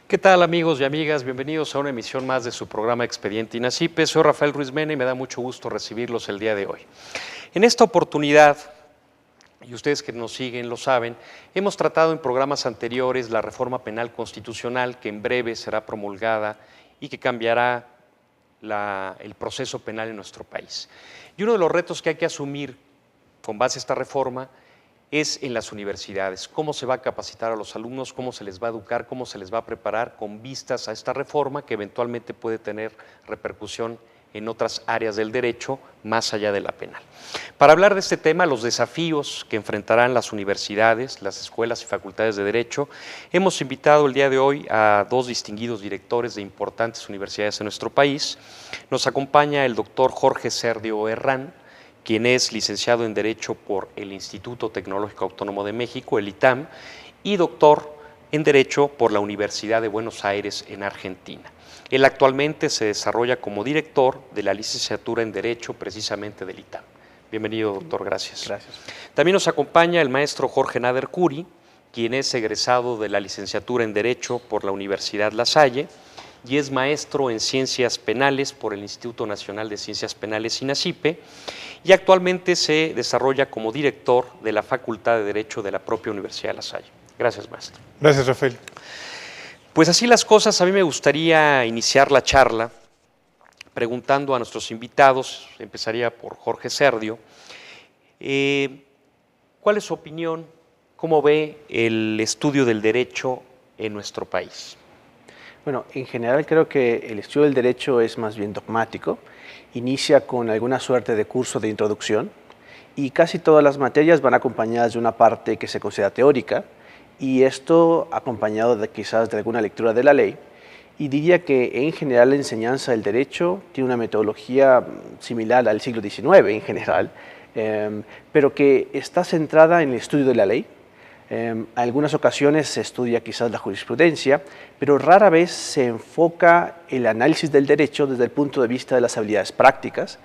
¿Qué tal, amigos y amigas? Bienvenidos a una emisión más de su programa Expediente INACYPE. Soy Rafael Ruiz Mena y me da mucho gusto recibirlos el día de hoy. En esta oportunidad, y ustedes que nos siguen lo saben, hemos tratado en programas anteriores la reforma penal constitucional que en breve será promulgada y que cambiará el proceso penal en nuestro país. Y uno de los retos que hay que asumir con base a esta reforma es en las universidades, cómo se va a capacitar a los alumnos, cómo se les va a educar, cómo se les va a preparar con vistas a esta reforma que eventualmente puede tener repercusión en otras áreas del derecho más allá de la penal. Para hablar de este tema, los desafíos que enfrentarán las universidades, las escuelas y facultades de derecho, hemos invitado el día de hoy a dos distinguidos directores de importantes universidades en nuestro país. Nos acompaña el doctor Jorge Serdio Herrán, quien es licenciado en Derecho por el Instituto Tecnológico Autónomo de México, el ITAM, y doctor en Derecho por la Universidad de Buenos Aires en Argentina. Él actualmente se desarrolla como director de la licenciatura en Derecho precisamente del ITAM. Bienvenido, doctor, gracias. Gracias. También nos acompaña el maestro Jorge Nader Curi, quien es egresado de la licenciatura en Derecho por la Universidad La Salle y es maestro en Ciencias Penales por el Instituto Nacional de Ciencias Penales INACYPE y actualmente se desarrolla como director de la Facultad de Derecho de la propia Universidad de La Salle. Gracias, maestro. Gracias, Rafael. Pues así las cosas, a mí me gustaría iniciar la charla preguntando a nuestros invitados, empezaría por Jorge Serdio, ¿cuál es su opinión? ¿Cómo ve el estudio del derecho en nuestro país? Bueno, en general creo que el estudio del derecho es más bien dogmático. Inicia con alguna suerte de curso de introducción y casi todas las materias van acompañadas de una parte que se considera teórica y esto acompañado quizás de alguna lectura de la ley. Y diría que en general la enseñanza del derecho tiene una metodología similar al siglo XIX en general, pero que está centrada en el estudio de la ley. En algunas ocasiones se estudia quizás la jurisprudencia, pero rara vez se enfoca el análisis del derecho desde el punto de vista de las habilidades prácticas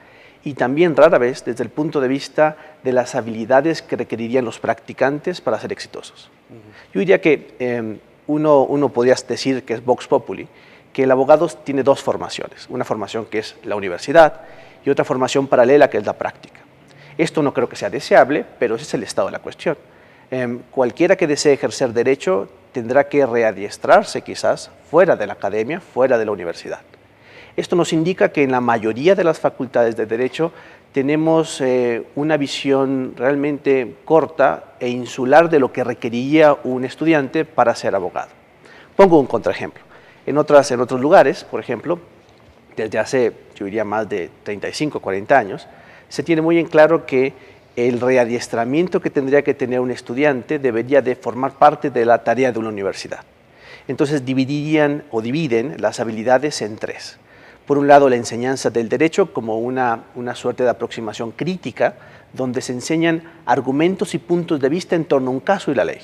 y también rara vez desde el punto de vista de las habilidades que requerirían los practicantes para ser exitosos. Yo diría que uno podría decir que es vox populi, que el abogado tiene dos formaciones, una formación que es la universidad y otra formación paralela que es la práctica. Esto no creo que sea deseable, pero ese es el estado de la cuestión. Cualquiera que desee ejercer derecho tendrá que readiestrarse quizás fuera de la academia, fuera de la universidad. Esto nos indica que en la mayoría de las facultades de derecho tenemos una visión realmente corta e insular de lo que requeriría un estudiante para ser abogado. Pongo un contraejemplo. En otros lugares, por ejemplo, desde hace, yo diría, más de 35 o 40 años, se tiene muy en claro que el readiestramiento que tendría que tener un estudiante debería de formar parte de la tarea de una universidad. Entonces dividen las habilidades en tres. Por un lado, la enseñanza del derecho como una suerte de aproximación crítica, donde se enseñan argumentos y puntos de vista en torno a un caso y la ley.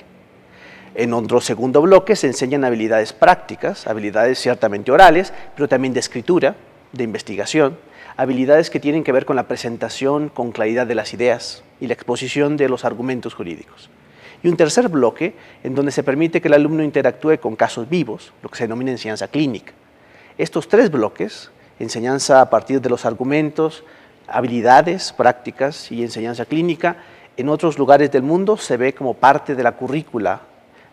En otro segundo bloque se enseñan habilidades prácticas, habilidades ciertamente orales, pero también de escritura, de investigación, habilidades que tienen que ver con la presentación con claridad de las ideas y la exposición de los argumentos jurídicos. Y un tercer bloque en donde se permite que el alumno interactúe con casos vivos, lo que se denomina enseñanza clínica. Estos tres bloques, enseñanza a partir de los argumentos, habilidades prácticas y enseñanza clínica, en otros lugares del mundo se ve como parte de la currícula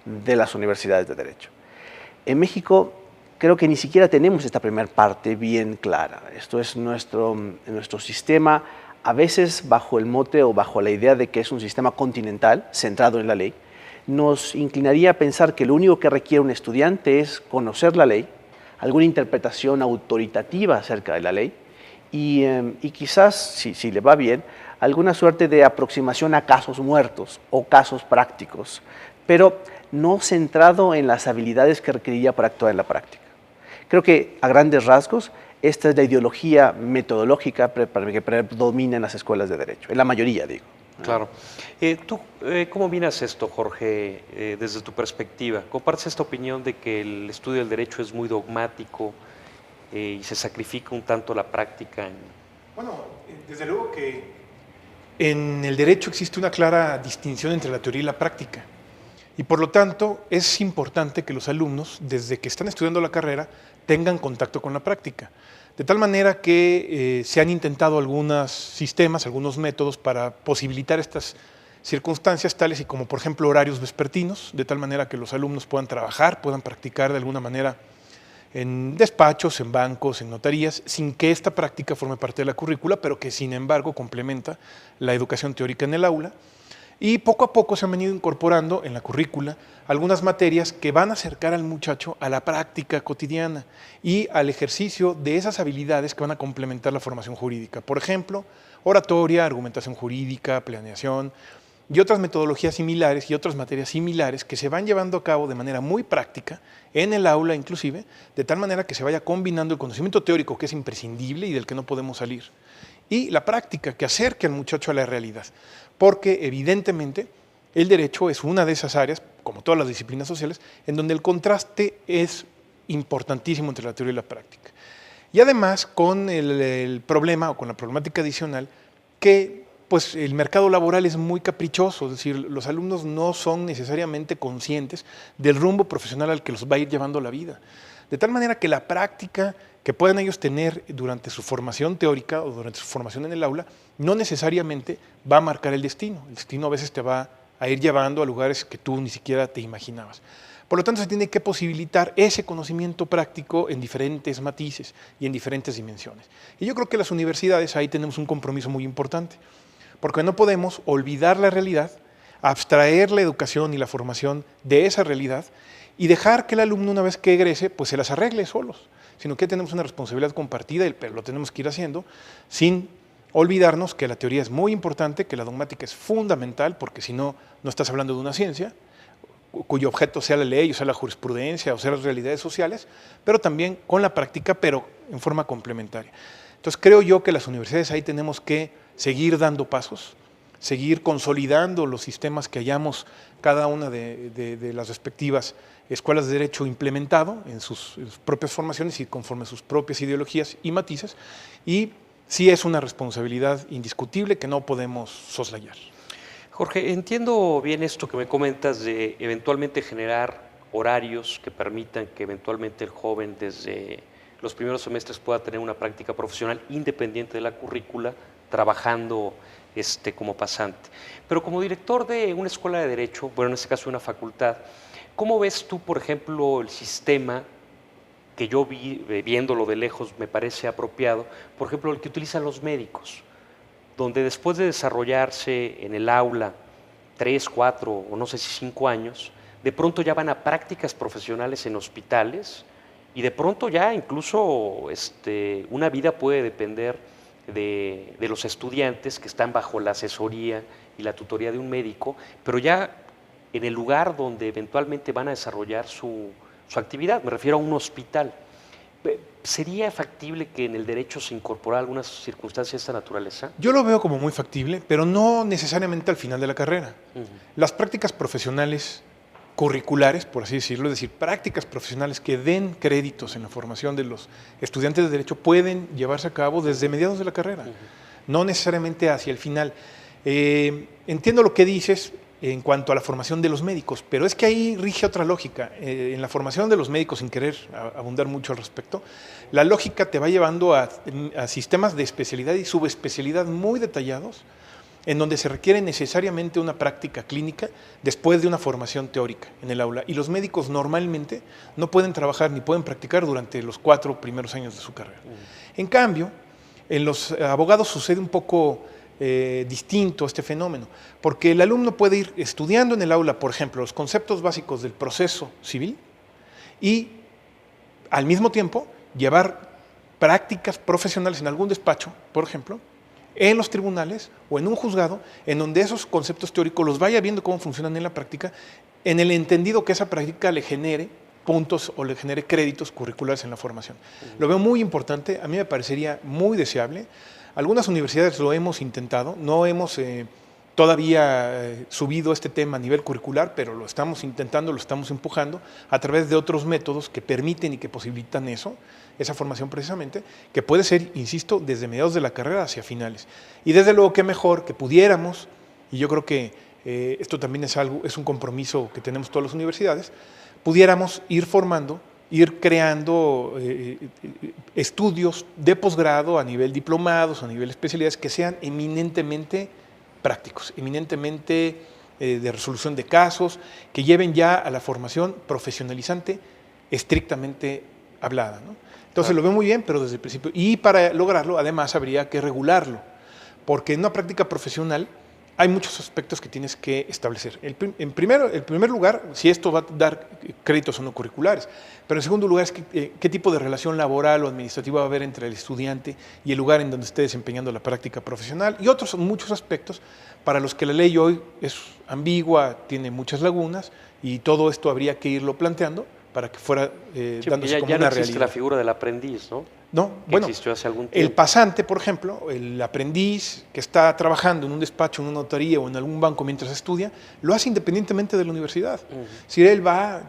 de las universidades de derecho. En México creo que ni siquiera tenemos esta primera parte bien clara. Esto es nuestro sistema, a veces bajo el mote o bajo la idea de que es un sistema continental, centrado en la ley, nos inclinaría a pensar que lo único que requiere un estudiante es conocer la ley, alguna interpretación autoritativa acerca de la ley y quizás, si le va bien, alguna suerte de aproximación a casos muertos o casos prácticos, pero no centrado en las habilidades que requeriría para actuar en la práctica. Creo que a grandes rasgos esta es la ideología metodológica que predomina en las escuelas de derecho, en la mayoría digo. Claro. ¿Tú cómo miras esto, Jorge, desde tu perspectiva? ¿Compartes esta opinión de que el estudio del derecho es muy dogmático y se sacrifica un tanto la práctica? Bueno, desde luego que en el derecho existe una clara distinción entre la teoría y la práctica. Y por lo tanto, es importante que los alumnos, desde que están estudiando la carrera, tengan contacto con la práctica. De tal manera que se han intentado algunos sistemas, algunos métodos para posibilitar estas circunstancias tales y como por ejemplo horarios vespertinos, de tal manera que los alumnos puedan trabajar, puedan practicar de alguna manera en despachos, en bancos, en notarías, sin que esta práctica forme parte de la currícula, pero que sin embargo complementa la educación teórica en el aula. Y poco a poco se han venido incorporando en la currícula algunas materias que van a acercar al muchacho a la práctica cotidiana y al ejercicio de esas habilidades que van a complementar la formación jurídica. Por ejemplo, oratoria, argumentación jurídica, planeación y otras metodologías similares y otras materias similares que se van llevando a cabo de manera muy práctica en el aula inclusive, de tal manera que se vaya combinando el conocimiento teórico que es imprescindible y del que no podemos salir, y la práctica que acerque al muchacho a la realidad. Porque evidentemente el derecho es una de esas áreas, como todas las disciplinas sociales, en donde el contraste es importantísimo entre la teoría y la práctica. Y además con el problema o con la problemática adicional que pues, el mercado laboral es muy caprichoso, es decir, los alumnos no son necesariamente conscientes del rumbo profesional al que los va a ir llevando la vida. De tal manera que la práctica que puedan ellos tener durante su formación teórica o durante su formación en el aula, no necesariamente va a marcar el destino. El destino a veces te va a ir llevando a lugares que tú ni siquiera te imaginabas. Por lo tanto, se tiene que posibilitar ese conocimiento práctico en diferentes matices y en diferentes dimensiones. Y yo creo que las universidades ahí tenemos un compromiso muy importante, porque no podemos olvidar la realidad, abstraer la educación y la formación de esa realidad y dejar que el alumno, una vez que egrese, pues se las arregle solos, sino que tenemos una responsabilidad compartida, pero lo tenemos que ir haciendo sin olvidarnos que la teoría es muy importante, que la dogmática es fundamental, porque si no, no estás hablando de una ciencia, cuyo objeto sea la ley, o sea la jurisprudencia, o sea las realidades sociales, pero también con la práctica, pero en forma complementaria. Entonces creo yo que las universidades ahí tenemos que seguir dando pasos, seguir consolidando los sistemas que hayamos cada una de las respectivas escuelas de derecho implementado en sus propias formaciones y conforme a sus propias ideologías y matices, y sí es una responsabilidad indiscutible que no podemos soslayar. Jorge, entiendo bien esto que me comentas de eventualmente generar horarios que permitan que eventualmente el joven desde los primeros semestres pueda tener una práctica profesional independiente de la currícula, trabajando como pasante. Pero como director de una escuela de derecho, bueno, en este caso una facultad, ¿cómo ves tú, por ejemplo, el sistema que yo vi, viéndolo de lejos, me parece apropiado, por ejemplo, el que utilizan los médicos, donde después de desarrollarse en el aula 3, 4 o no sé si 5 años, de pronto ya van a prácticas profesionales en hospitales y de pronto ya incluso una vida puede depender de los estudiantes que están bajo la asesoría y la tutoría de un médico, pero ya en el lugar donde eventualmente van a desarrollar su actividad, me refiero a un hospital. ¿Sería factible que en el derecho se incorporara algunas circunstancias de esta naturaleza? Yo lo veo como muy factible, pero no necesariamente al final de la carrera. Las prácticas profesionales curriculares, por así decirlo, es decir, prácticas profesionales que den créditos en la formación de los estudiantes de derecho pueden llevarse a cabo desde mediados de la carrera, no necesariamente hacia el final. Entiendo lo que dices en cuanto a la formación de los médicos, pero es que ahí rige otra lógica. En la formación de los médicos, sin querer abundar mucho al respecto, la lógica te va llevando a sistemas de especialidad y subespecialidad muy detallados, en donde se requiere necesariamente una práctica clínica después de una formación teórica en el aula. Y los médicos normalmente no pueden trabajar ni pueden practicar durante los 4 primeros años de su carrera. En cambio, en los abogados sucede un poco distinto este fenómeno, porque el alumno puede ir estudiando en el aula, por ejemplo, los conceptos básicos del proceso civil y al mismo tiempo llevar prácticas profesionales en algún despacho, por ejemplo, en los tribunales o en un juzgado, en donde esos conceptos teóricos los vaya viendo cómo funcionan en la práctica, en el entendido que esa práctica le genere puntos o le genere créditos curriculares en la formación. Lo veo muy importante, a mí me parecería muy deseable. Algunas universidades lo hemos intentado, no hemos todavía subido este tema a nivel curricular, pero lo estamos intentando, lo estamos empujando a través de otros métodos que permiten y que posibilitan eso, esa formación precisamente, que puede ser, insisto, desde mediados de la carrera hacia finales. Y desde luego que mejor que pudiéramos, y yo creo que esto también es un compromiso que tenemos todas las universidades, pudiéramos ir formando, ir creando estudios de posgrado a nivel diplomados, a nivel especialidades, que sean eminentemente prácticos, eminentemente de resolución de casos, que lleven ya a la formación profesionalizante estrictamente hablada, ¿no? Entonces lo veo muy bien, pero desde el principio. Y para lograrlo, además, habría que regularlo, porque en una práctica profesional hay muchos aspectos que tienes que establecer. En primer lugar, si esto va a dar créditos o no curriculares, pero en segundo lugar, es qué tipo de relación laboral o administrativa va a haber entre el estudiante y el lugar en donde esté desempeñando la práctica profesional, y otros muchos aspectos para los que la ley hoy es ambigua, tiene muchas lagunas, y todo esto habría que irlo planteando para que fuera dándose como ya no una existe realidad. la figura del aprendiz, ¿no? No, Que bueno, existió hace algún el tiempo. pasante, por ejemplo, el aprendiz que está trabajando en un despacho, en una notaría o en algún banco mientras estudia, lo hace independientemente de la universidad. Si él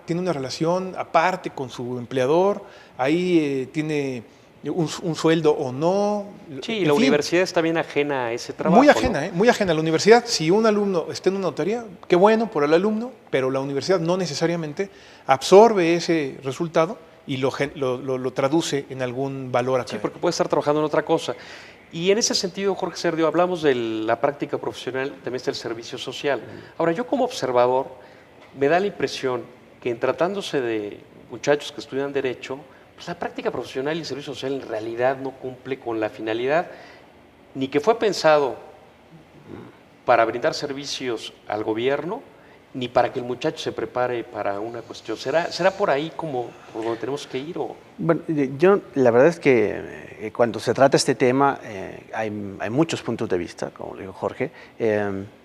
tiene una relación aparte con su empleador, ahí tiene un sueldo o no. Sí, en la fin, universidad está bien ajena a ese trabajo, muy ¿no? ajena, muy ajena a la universidad. Si un alumno está en una notaría, qué bueno por el alumno, pero la universidad no necesariamente absorbe ese resultado y lo traduce en algún valor Sí, académico. porque puede estar trabajando en otra cosa. Y en ese sentido, Jorge Sergio, hablamos de la práctica profesional, también está el servicio social. Ahora, yo como observador, me da la impresión que en tratándose de muchachos que estudian Derecho, pues la práctica profesional y el servicio social en realidad no cumple con la finalidad ni que fue pensado para brindar servicios al gobierno, ni para que el muchacho se prepare para una cuestión. ¿Será por ahí como por donde tenemos que ir? Bueno, yo la verdad es que cuando se trata este tema hay muchos puntos de vista, como le dijo Jorge.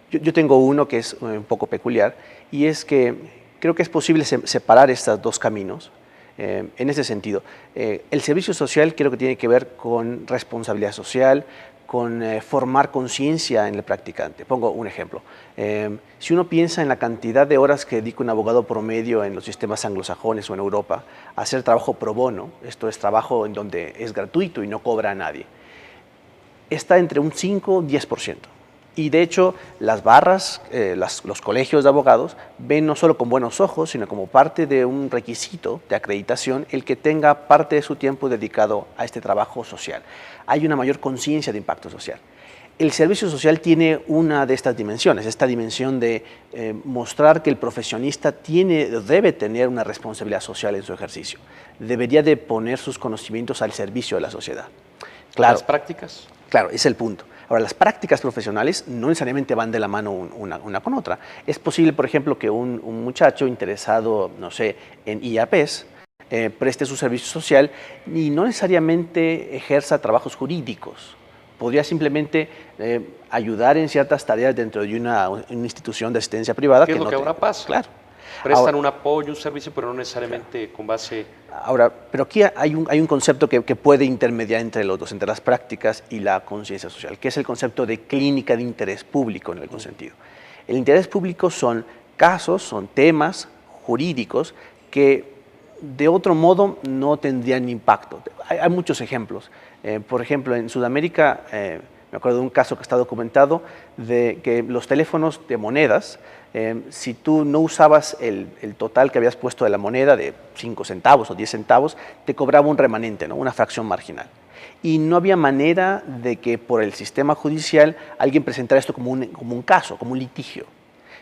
Yo tengo uno que es un poco peculiar, y es que creo que es posible separar estos dos caminos. En ese sentido, el servicio social creo que tiene que ver con responsabilidad social, con formar conciencia en el practicante. Pongo un ejemplo. Si uno piensa en la cantidad de horas que dedica un abogado promedio en los sistemas anglosajones o en Europa a hacer trabajo pro bono, esto es trabajo en donde es gratuito y no cobra a nadie, está entre un 5 y 10%. Y de hecho, las barras, los colegios de abogados ven no solo con buenos ojos, sino como parte de un requisito de acreditación el que tenga parte de su tiempo dedicado a este trabajo social. Hay una mayor conciencia de impacto social. El servicio social tiene una de estas dimensiones, esta dimensión de mostrar que el profesionista debe tener una responsabilidad social en su ejercicio. Debería de poner sus conocimientos al servicio de la sociedad. Claro, ¿Las prácticas? Claro, ese es el punto. Ahora, las prácticas profesionales no necesariamente van de la mano una con otra. Es posible, por ejemplo, que un muchacho interesado, no sé, en IAPs, preste su servicio social y no necesariamente ejerza trabajos jurídicos. Podría simplemente ayudar en ciertas tareas dentro de una institución de asistencia privada. ¿Qué es lo que ahora pasa? Claro. Prestan Ahora, un apoyo, un servicio, pero no necesariamente con base... Ahora, pero aquí hay un concepto que puede intermediar entre los dos, entre las prácticas y la conciencia social, que es el concepto de clínica de interés público en algún sentido. El interés público son casos, son temas jurídicos que de otro modo no tendrían impacto. Hay muchos ejemplos. Por ejemplo, en Sudamérica, me acuerdo de un caso que está documentado de que los teléfonos de monedas, si tú no usabas el total que habías puesto de la moneda de 5 centavos o 10 centavos, te cobraba un remanente, ¿no? Una fracción marginal. Y no había manera de que por el sistema judicial alguien presentara esto como un caso, como un litigio.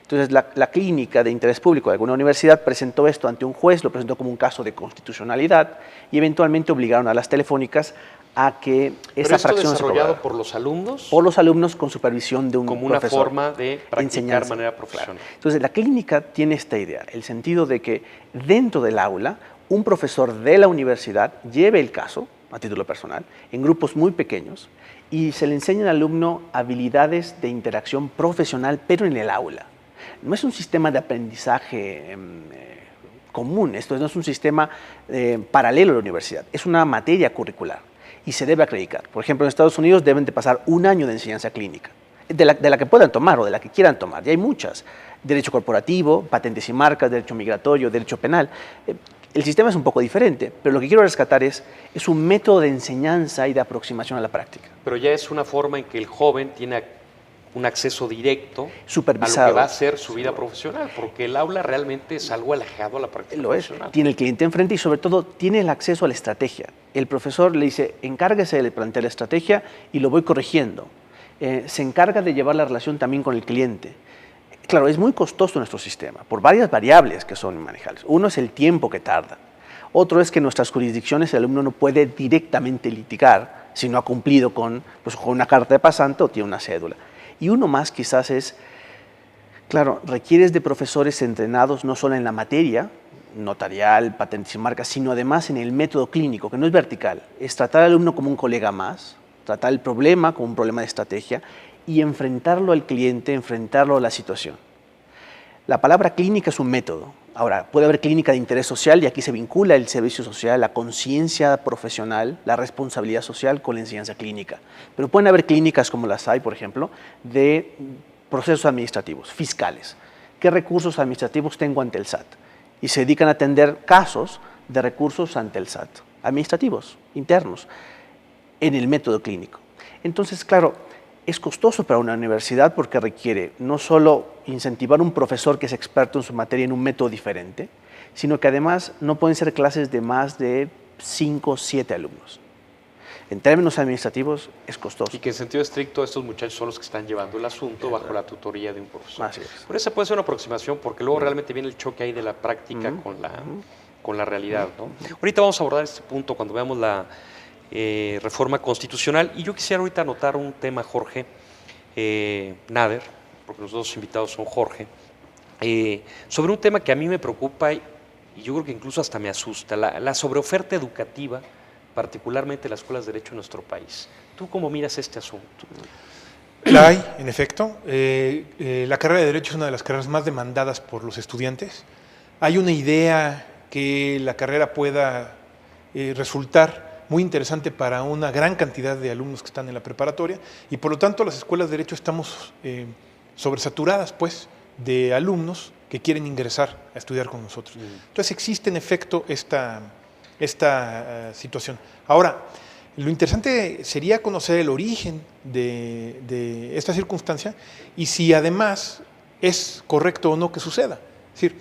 Entonces, la clínica de interés público de alguna universidad presentó esto ante un juez, lo presentó como un caso de constitucionalidad y eventualmente obligaron a las telefónicas a que esa fracción se cobrara. ¿Desarrollado por los alumnos? Por los alumnos con supervisión de un como una profesor. forma de practicar Enseñanza. de manera profesional. Claro. Entonces, la clínica tiene esta idea, el sentido de que dentro del aula, un profesor de la universidad lleve el caso, a título personal, en grupos muy pequeños, y se le enseña al alumno habilidades de interacción profesional, pero en el aula. No es un sistema de aprendizaje común, esto no es un sistema paralelo a la universidad, es una materia curricular y se debe acreditar. Por ejemplo, en Estados Unidos deben de pasar un año de enseñanza clínica, de la que puedan tomar o de la que quieran tomar, y hay muchas. Derecho corporativo, patentes y marcas, derecho migratorio, derecho penal. El sistema es un poco diferente, pero lo que quiero rescatar es un método de enseñanza y de aproximación a la práctica. Pero ya es una forma en que el joven tiene un acceso directo a lo Supervisado. que va a ser su vida profesional, porque el aula realmente es algo alejado a la práctica Lo es. profesional. Tiene el cliente enfrente y sobre todo tiene el acceso a la estrategia. El profesor le dice, encárguese de plantear la estrategia y lo voy corrigiendo. Se encarga de llevar la relación también con el cliente. Claro, es muy costoso nuestro sistema, por varias variables que son manejables. Uno es el tiempo que tarda. Otro es que en nuestras jurisdicciones el alumno no puede directamente litigar si no ha cumplido con una carta de pasante o tiene una cédula. Y uno más quizás es, claro, requieres de profesores entrenados no solo en la materia, notarial, patentes y marcas, sino además en el método clínico, que no es vertical, es tratar al alumno como un colega más, tratar el problema como un problema de estrategia y enfrentarlo al cliente, enfrentarlo a la situación. La palabra clínica es un método. Ahora, puede haber clínica de interés social y aquí se vincula el servicio social, la conciencia profesional, la responsabilidad social con la enseñanza clínica. Pero pueden haber clínicas como las hay, por ejemplo, de procesos administrativos, fiscales. ¿Qué recursos administrativos tengo ante el SAT? Y se dedican a atender casos de recursos ante el SAT, administrativos, internos, en el método clínico. Entonces, claro, es costoso para una universidad porque requiere no solo incentivar un profesor que es experto en su materia en un método diferente, sino que además no pueden ser clases de más de 5 o 7 alumnos. En términos administrativos es costoso. Y que en sentido estricto estos muchachos son los que están llevando el asunto bajo la tutoría de un profesor. Así es. Pero esa puede ser una aproximación porque luego realmente viene el choque ahí de la práctica con la realidad, ¿no? Ahorita vamos a abordar este punto cuando veamos la reforma constitucional y yo quisiera ahorita anotar un tema, Jorge Nader, porque los dos invitados son Jorge, sobre un tema que a mí me preocupa y yo creo que incluso hasta me asusta, la sobreoferta educativa, particularmente en las escuelas de Derecho en nuestro país. ¿Tú cómo miras este asunto? La hay, en efecto. La carrera de Derecho es una de las carreras más demandadas por los estudiantes. Hay una idea que la carrera pueda resultar muy interesante para una gran cantidad de alumnos que están en la preparatoria y por lo tanto las escuelas de Derecho estamos sobresaturadas pues, de alumnos que quieren ingresar a estudiar con nosotros. Entonces existe en efecto esta situación. Ahora, lo interesante sería conocer el origen de esta circunstancia y si además es correcto o no que suceda. Es decir,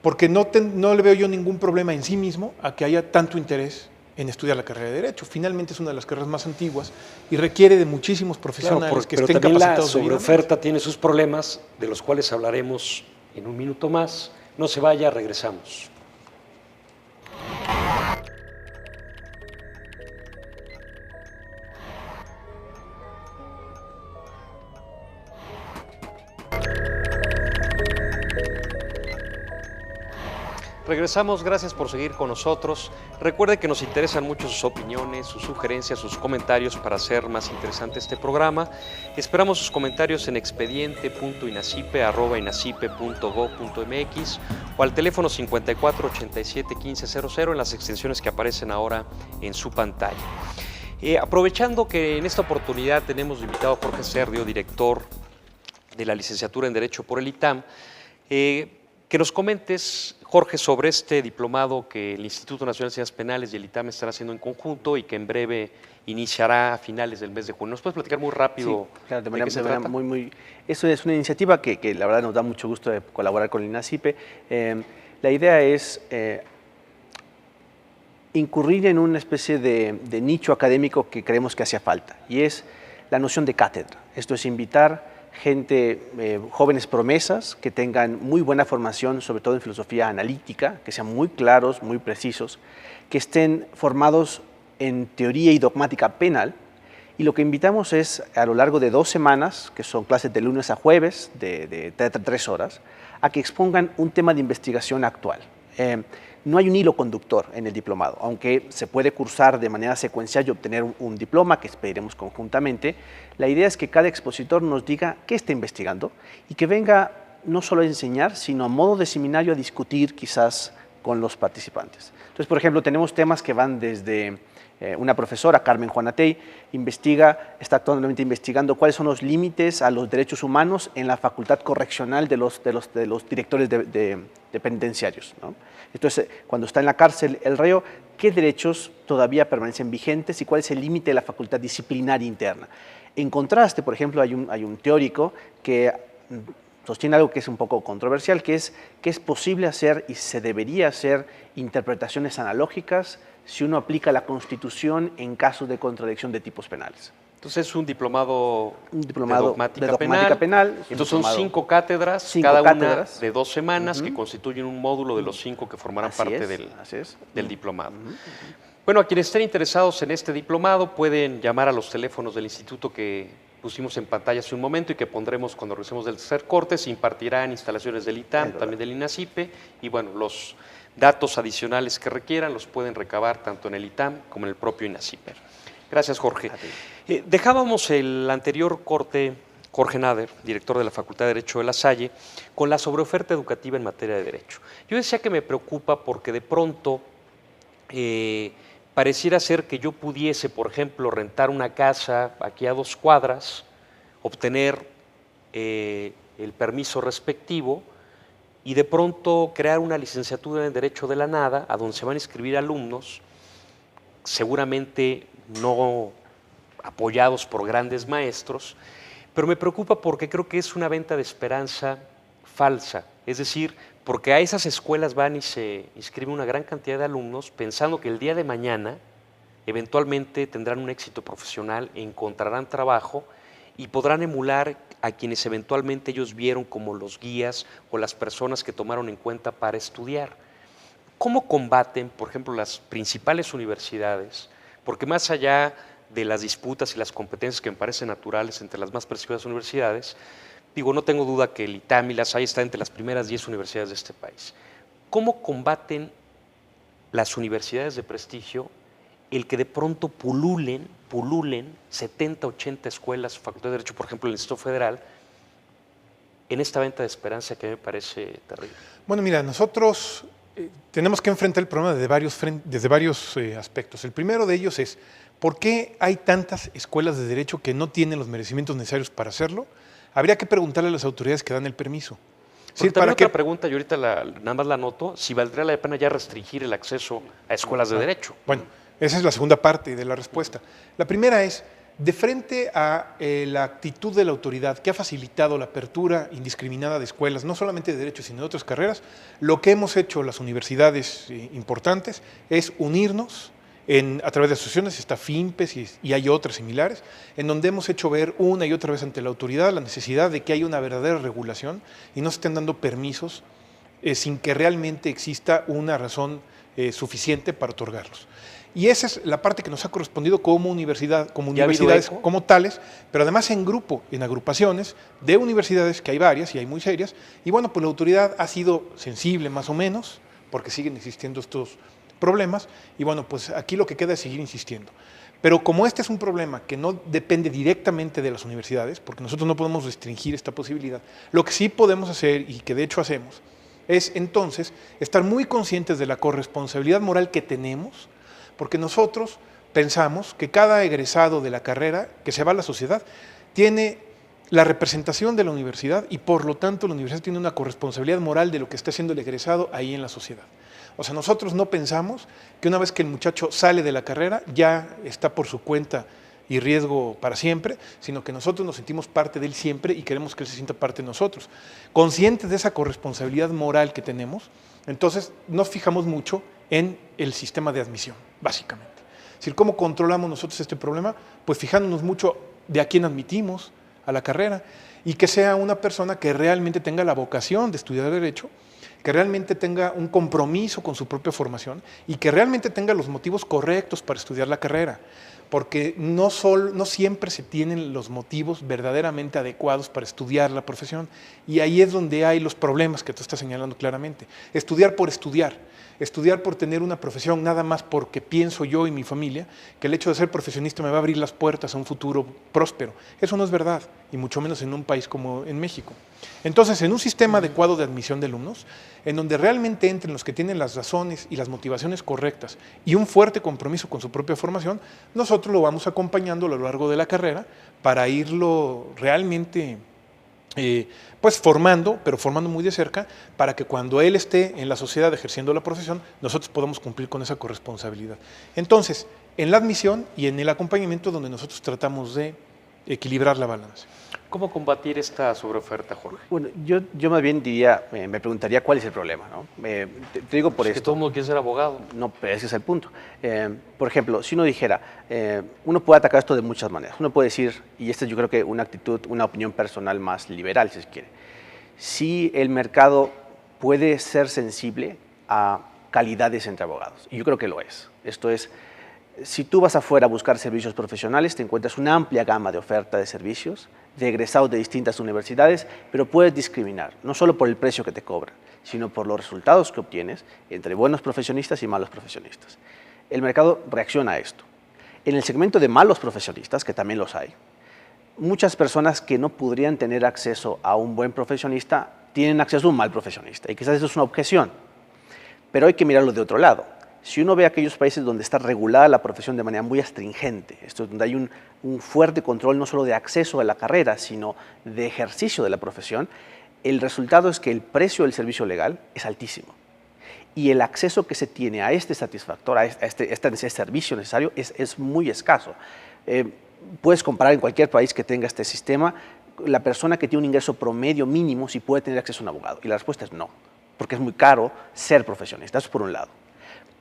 porque no le veo yo ningún problema en sí mismo a que haya tanto interés en estudiar la carrera de Derecho. Finalmente es una de las carreras más antiguas y requiere de muchísimos profesionales que estén capacitados. Pero también la sobreoferta tiene sus problemas, de los cuales hablaremos en un minuto más. No se vaya, regresamos. Regresamos, gracias por seguir con nosotros. Recuerde que nos interesan mucho sus opiniones, sus sugerencias, sus comentarios para hacer más interesante este programa. Esperamos sus comentarios en expediente.inacipe@inacipe.gov.mx o al teléfono 54 87 1500 en las extensiones que aparecen ahora en su pantalla. Aprovechando que en esta oportunidad tenemos invitado a Jorge Serdio, director de la licenciatura en Derecho por el ITAM, que nos comentes, Jorge, sobre este diplomado que el Instituto Nacional de Ciencias Penales y el ITAM están haciendo en conjunto y que en breve iniciará a finales del mes de junio. ¿Nos puedes platicar muy rápido? Sí, claro, de qué se trata? Eso es una iniciativa que la verdad nos da mucho gusto de colaborar con el INACIPE. La idea es incurrir en una especie de nicho académico que creemos que hacía falta y es la noción de cátedra. Esto es invitar gente, jóvenes promesas que tengan muy buena formación, sobre todo en filosofía analítica, que sean muy claros, muy precisos, que estén formados en teoría y dogmática penal. Y lo que invitamos es, a lo largo de 2 semanas, que son clases de lunes a jueves, de 3 horas, a que expongan un tema de investigación actual. No hay un hilo conductor en el diplomado, aunque se puede cursar de manera secuencial y obtener un diploma que expediremos conjuntamente. La idea es que cada expositor nos diga qué está investigando y que venga no solo a enseñar, sino a modo de seminario a discutir quizás con los participantes. Entonces, por ejemplo, tenemos temas que van desde una profesora, Carmen Juanatey, está actualmente investigando cuáles son los límites a los derechos humanos en la facultad correccional de los directores de penitenciarios, ¿no? Entonces, cuando está en la cárcel el reo, ¿qué derechos todavía permanecen vigentes y cuál es el límite de la facultad disciplinaria interna? En contraste, por ejemplo, hay un teórico que sostiene algo que es un poco controversial, que es posible hacer y se debería hacer interpretaciones analógicas si uno aplica la Constitución en casos de contradicción de tipos penales. Entonces es un diplomado De dogmática dogmática penal. Entonces son 5 cátedras, cinco cada cátedras. una de 2 semanas, que constituyen un módulo de los 5 que formarán Así parte es. del diplomado. Bueno, a quienes estén interesados en este diplomado pueden llamar a los teléfonos del instituto que pusimos en pantalla hace un momento y que pondremos cuando regresemos del tercer corte. Se impartirá en instalaciones del ITAM, también del INACIPE, y bueno, los datos adicionales que requieran los pueden recabar tanto en el ITAM como en el propio INACIPE. Gracias, Jorge. Dejábamos el anterior corte, Jorge Nader, director de la Facultad de Derecho de La Salle, con la sobreoferta educativa en materia de Derecho. Yo decía que me preocupa porque de pronto pareciera ser que yo pudiese, por ejemplo, rentar una casa aquí a 2 cuadras, obtener el permiso respectivo y de pronto crear una licenciatura en Derecho de la nada, a donde se van a inscribir alumnos, seguramente no apoyados por grandes maestros, pero me preocupa porque creo que es una venta de esperanza falsa, es decir, porque a esas escuelas van y se inscribe una gran cantidad de alumnos pensando que el día de mañana eventualmente tendrán un éxito profesional, encontrarán trabajo y podrán emular a quienes eventualmente ellos vieron como los guías o las personas que tomaron en cuenta para estudiar. ¿Cómo combaten, por ejemplo, las principales universidades? Porque más allá de las disputas y las competencias que me parecen naturales entre las más prestigiosas universidades, digo, no tengo duda que el ITAM y la SAI está entre las primeras 10 universidades de este país. ¿Cómo combaten las universidades de prestigio el que de pronto pululen 70, 80 escuelas, facultad de Derecho, por ejemplo, el Instituto Federal, en esta venta de esperanza que me parece terrible? Bueno, mira, nosotros tenemos que enfrentar el problema desde varios aspectos. El primero de ellos es, ¿por qué hay tantas escuelas de derecho que no tienen los merecimientos necesarios para hacerlo? Habría que preguntarle a las autoridades que dan el permiso. Sí, también otra pregunta, y ahorita nada más la anoto, si valdría la pena ya restringir el acceso a escuelas de derecho. Bueno, esa es la segunda parte de la respuesta. La primera es, de frente a la actitud de la autoridad que ha facilitado la apertura indiscriminada de escuelas, no solamente de derecho, sino de otras carreras, lo que hemos hecho las universidades importantes es unirnos a través de asociaciones, está FIMPES y hay otras similares, en donde hemos hecho ver una y otra vez ante la autoridad la necesidad de que haya una verdadera regulación y no se estén dando permisos sin que realmente exista una razón suficiente para otorgarlos. Y esa es la parte que nos ha correspondido como universidades como tales, pero además en grupo, en agrupaciones de universidades, que hay varias y hay muy serias, y bueno, pues la autoridad ha sido sensible más o menos, porque siguen existiendo estos problemas, y bueno, pues aquí lo que queda es seguir insistiendo. Pero como este es un problema que no depende directamente de las universidades, porque nosotros no podemos restringir esta posibilidad, lo que sí podemos hacer, y que de hecho hacemos, es entonces estar muy conscientes de la corresponsabilidad moral que tenemos, porque nosotros pensamos que cada egresado de la carrera que se va a la sociedad tiene la representación de la universidad y por lo tanto la universidad tiene una corresponsabilidad moral de lo que está haciendo el egresado ahí en la sociedad. O sea, nosotros no pensamos que una vez que el muchacho sale de la carrera ya está por su cuenta y riesgo para siempre, sino que nosotros nos sentimos parte de él siempre y queremos que él se sienta parte de nosotros. Conscientes de esa corresponsabilidad moral que tenemos, entonces nos fijamos mucho en el sistema de admisión, básicamente. Es decir, ¿cómo controlamos nosotros este problema? Pues fijándonos mucho de a quién admitimos a la carrera y que sea una persona que realmente tenga la vocación de estudiar Derecho, que realmente tenga un compromiso con su propia formación y que realmente tenga los motivos correctos para estudiar la carrera, porque no siempre se tienen los motivos verdaderamente adecuados para estudiar la profesión, y ahí es donde hay los problemas que tú estás señalando claramente. Estudiar por tener una profesión nada más porque pienso yo y mi familia que el hecho de ser profesionista me va a abrir las puertas a un futuro próspero. Eso no es verdad, y mucho menos en un país como en México. Entonces, en un sistema adecuado de admisión de alumnos, en donde realmente entren los que tienen las razones y las motivaciones correctas y un fuerte compromiso con su propia formación, nosotros lo vamos acompañando a lo largo de la carrera para irlo realmente pues formando, pero formando muy de cerca, para que cuando él esté en la sociedad ejerciendo la profesión, nosotros podamos cumplir con esa corresponsabilidad. Entonces, en la admisión y en el acompañamiento donde nosotros tratamos de equilibrar la balanza. ¿Cómo combatir esta sobreoferta, Jorge? Bueno, yo más bien diría, me preguntaría cuál es el problema, ¿no? Te digo por Pues que esto. todo el mundo quiere ser abogado. No, pero ese es el punto. Por ejemplo, si uno dijera, uno puede atacar esto de muchas maneras. Uno puede decir, y esta yo creo que una actitud, una opinión personal más liberal, si se quiere. Si el mercado puede ser sensible a calidades entre abogados, y yo creo que lo es. Esto es, si tú vas afuera a buscar servicios profesionales, te encuentras una amplia gama de oferta de servicios, de egresados de distintas universidades, pero puedes discriminar, no solo por el precio que te cobran, sino por los resultados que obtienes entre buenos profesionistas y malos profesionistas. El mercado reacciona a esto. En el segmento de malos profesionistas, que también los hay, muchas personas que no podrían tener acceso a un buen profesionista tienen acceso a un mal profesionista, y quizás eso es una objeción, pero hay que mirarlo de otro lado. Si uno ve aquellos países donde está regulada la profesión de manera muy astringente, esto es donde hay un fuerte control no solo de acceso a la carrera, sino de ejercicio de la profesión, el resultado es que el precio del servicio legal es altísimo. Y el acceso que se tiene a este satisfactor, a este servicio necesario, es muy escaso. Puedes comparar en cualquier país que tenga este sistema, la persona que tiene un ingreso promedio mínimo si puede tener acceso a un abogado. Y la respuesta es no, porque es muy caro ser profesionista, eso por un lado.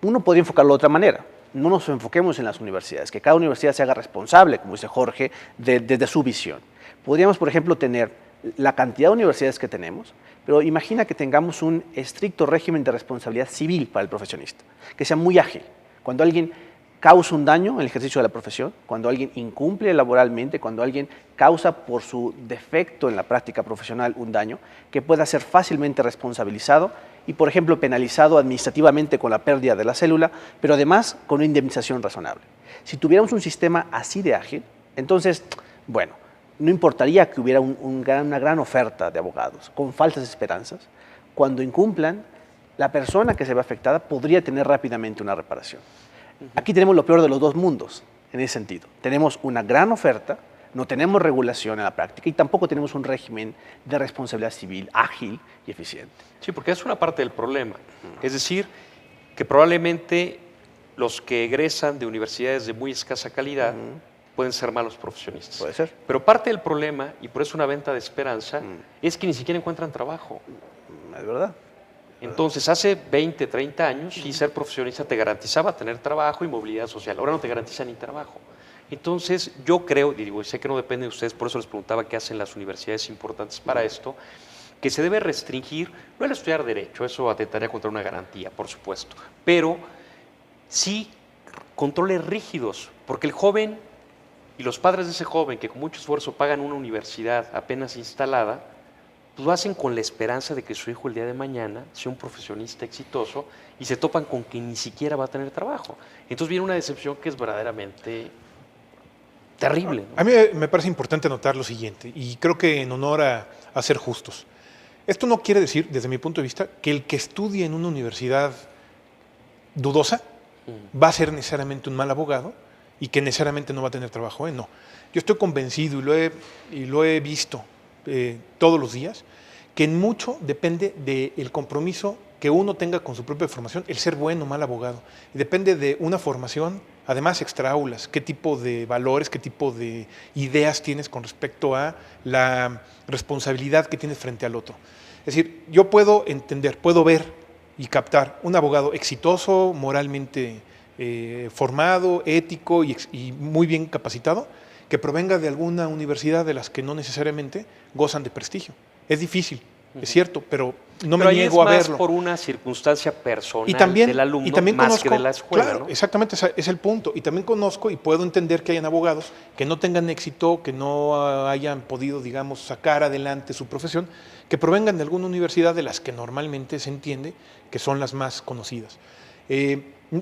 Uno podría enfocarlo de otra manera. No nos enfoquemos en las universidades, que cada universidad se haga responsable, como dice Jorge, desde su visión. Podríamos, por ejemplo, tener la cantidad de universidades que tenemos, pero imagina que tengamos un estricto régimen de responsabilidad civil para el profesionista, que sea muy ágil. Cuando alguien causa un daño en el ejercicio de la profesión, cuando alguien incumple laboralmente, cuando alguien causa por su defecto en la práctica profesional un daño, que pueda ser fácilmente responsabilizado y, por ejemplo, penalizado administrativamente con la pérdida de la célula, pero además con una indemnización razonable. Si tuviéramos un sistema así de ágil, entonces, bueno, no importaría que hubiera una gran oferta de abogados con falsas esperanzas. Cuando incumplan, la persona que se ve afectada podría tener rápidamente una reparación. Aquí tenemos lo peor de los dos mundos, en ese sentido. Tenemos una gran oferta, no tenemos regulación en la práctica y tampoco tenemos un régimen de responsabilidad civil ágil y eficiente. Sí, porque es una parte del problema. Es decir, que probablemente los que egresan de universidades de muy escasa calidad pueden ser malos profesionistas. Puede ser. Pero parte del problema, y por eso una venta de esperanza, es que ni siquiera encuentran trabajo. Es verdad. Entonces, hace 20, 30 años, sí, ser profesionista te garantizaba tener trabajo y movilidad social. Ahora no te garantiza ni trabajo. Entonces, yo creo, y digo, sé que no depende de ustedes, por eso les preguntaba qué hacen las universidades importantes para esto, que se debe restringir, no el estudiar Derecho, eso atentaría contra una garantía, por supuesto, pero sí controles rígidos, porque el joven y los padres de ese joven que con mucho esfuerzo pagan una universidad apenas instalada, pues lo hacen con la esperanza de que su hijo el día de mañana sea un profesionista exitoso y se topan con que ni siquiera va a tener trabajo. Entonces viene una decepción que es verdaderamente terrible, ¿no? A mí me parece importante notar lo siguiente, y creo que en honor a ser justos. Esto no quiere decir, desde mi punto de vista, que el que estudie en una universidad dudosa va a ser necesariamente un mal abogado y que necesariamente no va a tener trabajo. No. Yo estoy convencido y lo he visto todos los días, que en mucho depende del compromiso que uno tenga con su propia formación, el ser bueno o mal abogado. Y depende de una formación, además extra aulas, qué tipo de valores, qué tipo de ideas tienes con respecto a la responsabilidad que tienes frente al otro. Es decir, yo puedo entender, puedo ver y captar un abogado exitoso, moralmente formado, ético y muy bien capacitado, que provenga de alguna universidad de las que no necesariamente gozan de prestigio. Es difícil, es cierto, pero no me niego a verlo. Es más por una circunstancia personal del alumno más que de la escuela. Claro, ¿no? Exactamente, ese es el punto. Y también conozco y puedo entender que hayan abogados que no tengan éxito, que no hayan podido, digamos, sacar adelante su profesión, que provengan de alguna universidad de las que normalmente se entiende que son las más conocidas.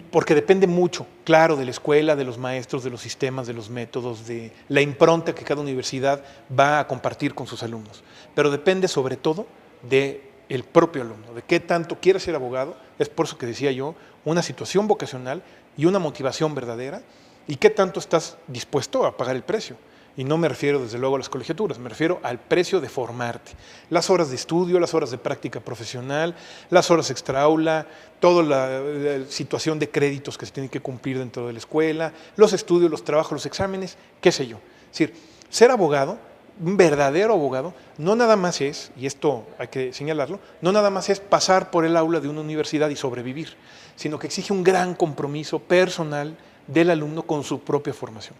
Porque depende mucho, claro, de la escuela, de los maestros, de los sistemas, de los métodos, de la impronta que cada universidad va a compartir con sus alumnos. Pero depende sobre todo del propio alumno, de qué tanto quiere ser abogado. Es por eso que decía yo, una situación vocacional y una motivación verdadera, y qué tanto estás dispuesto a pagar el precio. Y no me refiero desde luego a las colegiaturas, me refiero al precio de formarte. Las horas de estudio, las horas de práctica profesional, las horas extra aula, toda la situación de créditos que se tienen que cumplir dentro de la escuela, los estudios, los trabajos, los exámenes, qué sé yo. Es decir, ser abogado, un verdadero abogado, no nada más es, y esto hay que señalarlo, no nada más es pasar por el aula de una universidad y sobrevivir, sino que exige un gran compromiso personal del alumno con su propia formación.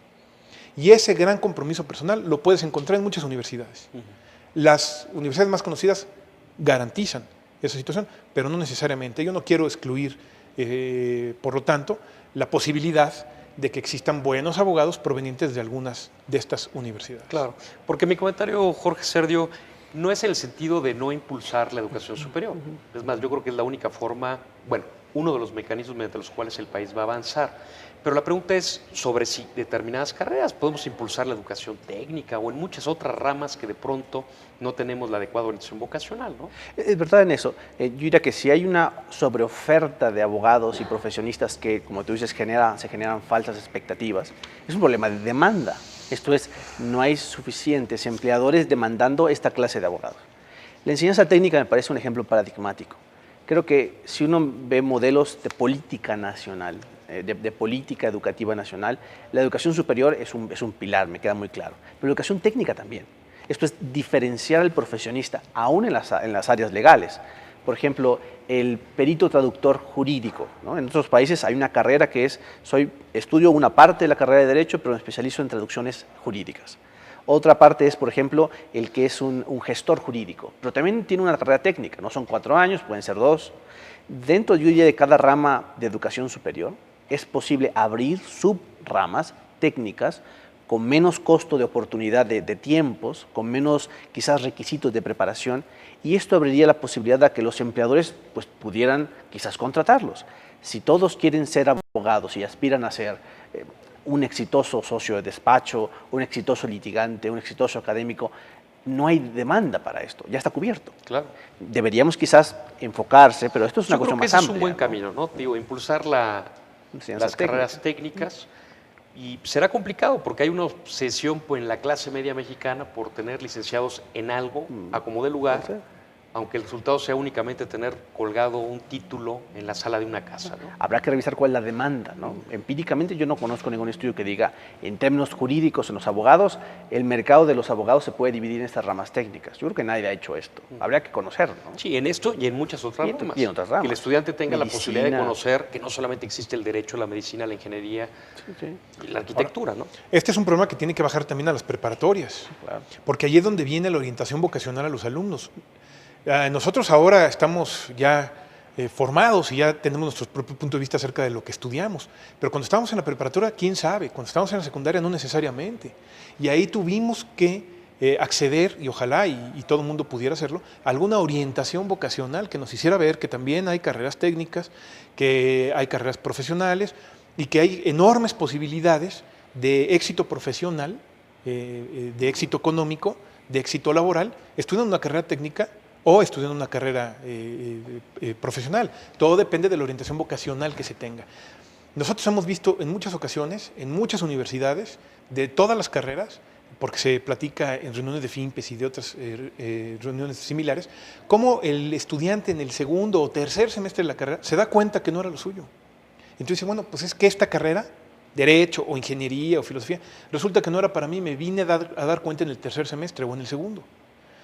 Y ese gran compromiso personal lo puedes encontrar en muchas universidades. Las universidades más conocidas garantizan esa situación, pero no necesariamente. Yo no quiero excluir, por lo tanto, la posibilidad de que existan buenos abogados provenientes de algunas de estas universidades. Claro, porque mi comentario, Jorge Serdio, no es en el sentido de no impulsar la educación superior. Es más, yo creo que es la única forma, bueno, uno de los mecanismos mediante los cuales el país va a avanzar. Pero la pregunta es sobre si determinadas carreras podemos impulsar la educación técnica o en muchas otras ramas que de pronto no tenemos la adecuada orientación vocacional, ¿no? Es verdad en eso. Yo diría que si hay una sobreoferta de abogados y profesionistas que, como tú dices, se generan falsas expectativas, es un problema de demanda. Esto es, no hay suficientes empleadores demandando esta clase de abogados. La enseñanza técnica me parece un ejemplo paradigmático. Creo que si uno ve modelos de política nacional, de política educativa nacional, la educación superior es un pilar, me queda muy claro. Pero la educación técnica también. Esto es diferenciar al profesionista, aún en las áreas legales. Por ejemplo, el perito traductor jurídico, ¿no? En otros países hay una carrera que es, estudio una parte de la carrera de Derecho, pero me especializo en traducciones jurídicas. Otra parte es, por ejemplo, el que es un gestor jurídico, pero también tiene una carrera técnica, no son 4 años, pueden ser 2. Dentro, yo diría, de cada rama de educación superior, es posible abrir subramas técnicas con menos costo de oportunidad de tiempos, con menos quizás requisitos de preparación, y esto abriría la posibilidad de que los empleadores pues, pudieran quizás contratarlos. Si todos quieren ser abogados y aspiran a ser un exitoso socio de despacho, un exitoso litigante, un exitoso académico, no hay demanda para esto, ya está cubierto. Claro. Deberíamos quizás enfocarse, pero esto es una cuestión más amplia. Yo creo que ese es un buen camino, ¿no? Digo, impulsar las carreras técnicas. Y será complicado porque hay una obsesión en la clase media mexicana por tener licenciados en algo, a como dé lugar, aunque el resultado sea únicamente tener colgado un título en la sala de una casa, ¿no? Habrá que revisar cuál es la demanda, ¿no? Empíricamente yo no conozco ningún estudio que diga, en términos jurídicos, en los abogados, el mercado de los abogados se puede dividir en estas ramas técnicas. Yo creo que nadie ha hecho esto. Habría que conocerlo, ¿no? Sí, en esto y en muchas otras ramas. Y en otras ramas. Que el estudiante tenga Medicina. la posibilidad de conocer que no solamente existe el derecho, la medicina, la ingeniería y la arquitectura, ¿no? Este es un problema que tiene que bajar también a las preparatorias, Claro. porque ahí es donde viene la orientación vocacional a los alumnos. Nosotros ahora estamos ya formados y ya tenemos nuestro propio punto de vista acerca de lo que estudiamos, pero cuando estábamos en la preparatoria, quién sabe, cuando estábamos en la secundaria no necesariamente. Y ahí tuvimos que acceder, y ojalá y todo el mundo pudiera hacerlo, a alguna orientación vocacional que nos hiciera ver que también hay carreras técnicas, que hay carreras profesionales y que hay enormes posibilidades de éxito profesional, de éxito económico, de éxito laboral, estudiando una carrera técnica o estudiando una carrera profesional. Todo depende de la orientación vocacional que se tenga. Nosotros hemos visto en muchas ocasiones, en muchas universidades, de todas las carreras, porque se platica en reuniones de FIMPES y de otras reuniones similares, cómo el estudiante en el segundo o tercer semestre de la carrera se da cuenta que no era lo suyo. Entonces dice, bueno, pues es que esta carrera, Derecho o Ingeniería o Filosofía, resulta que no era para mí, me vine a dar cuenta en el tercer semestre o en el segundo.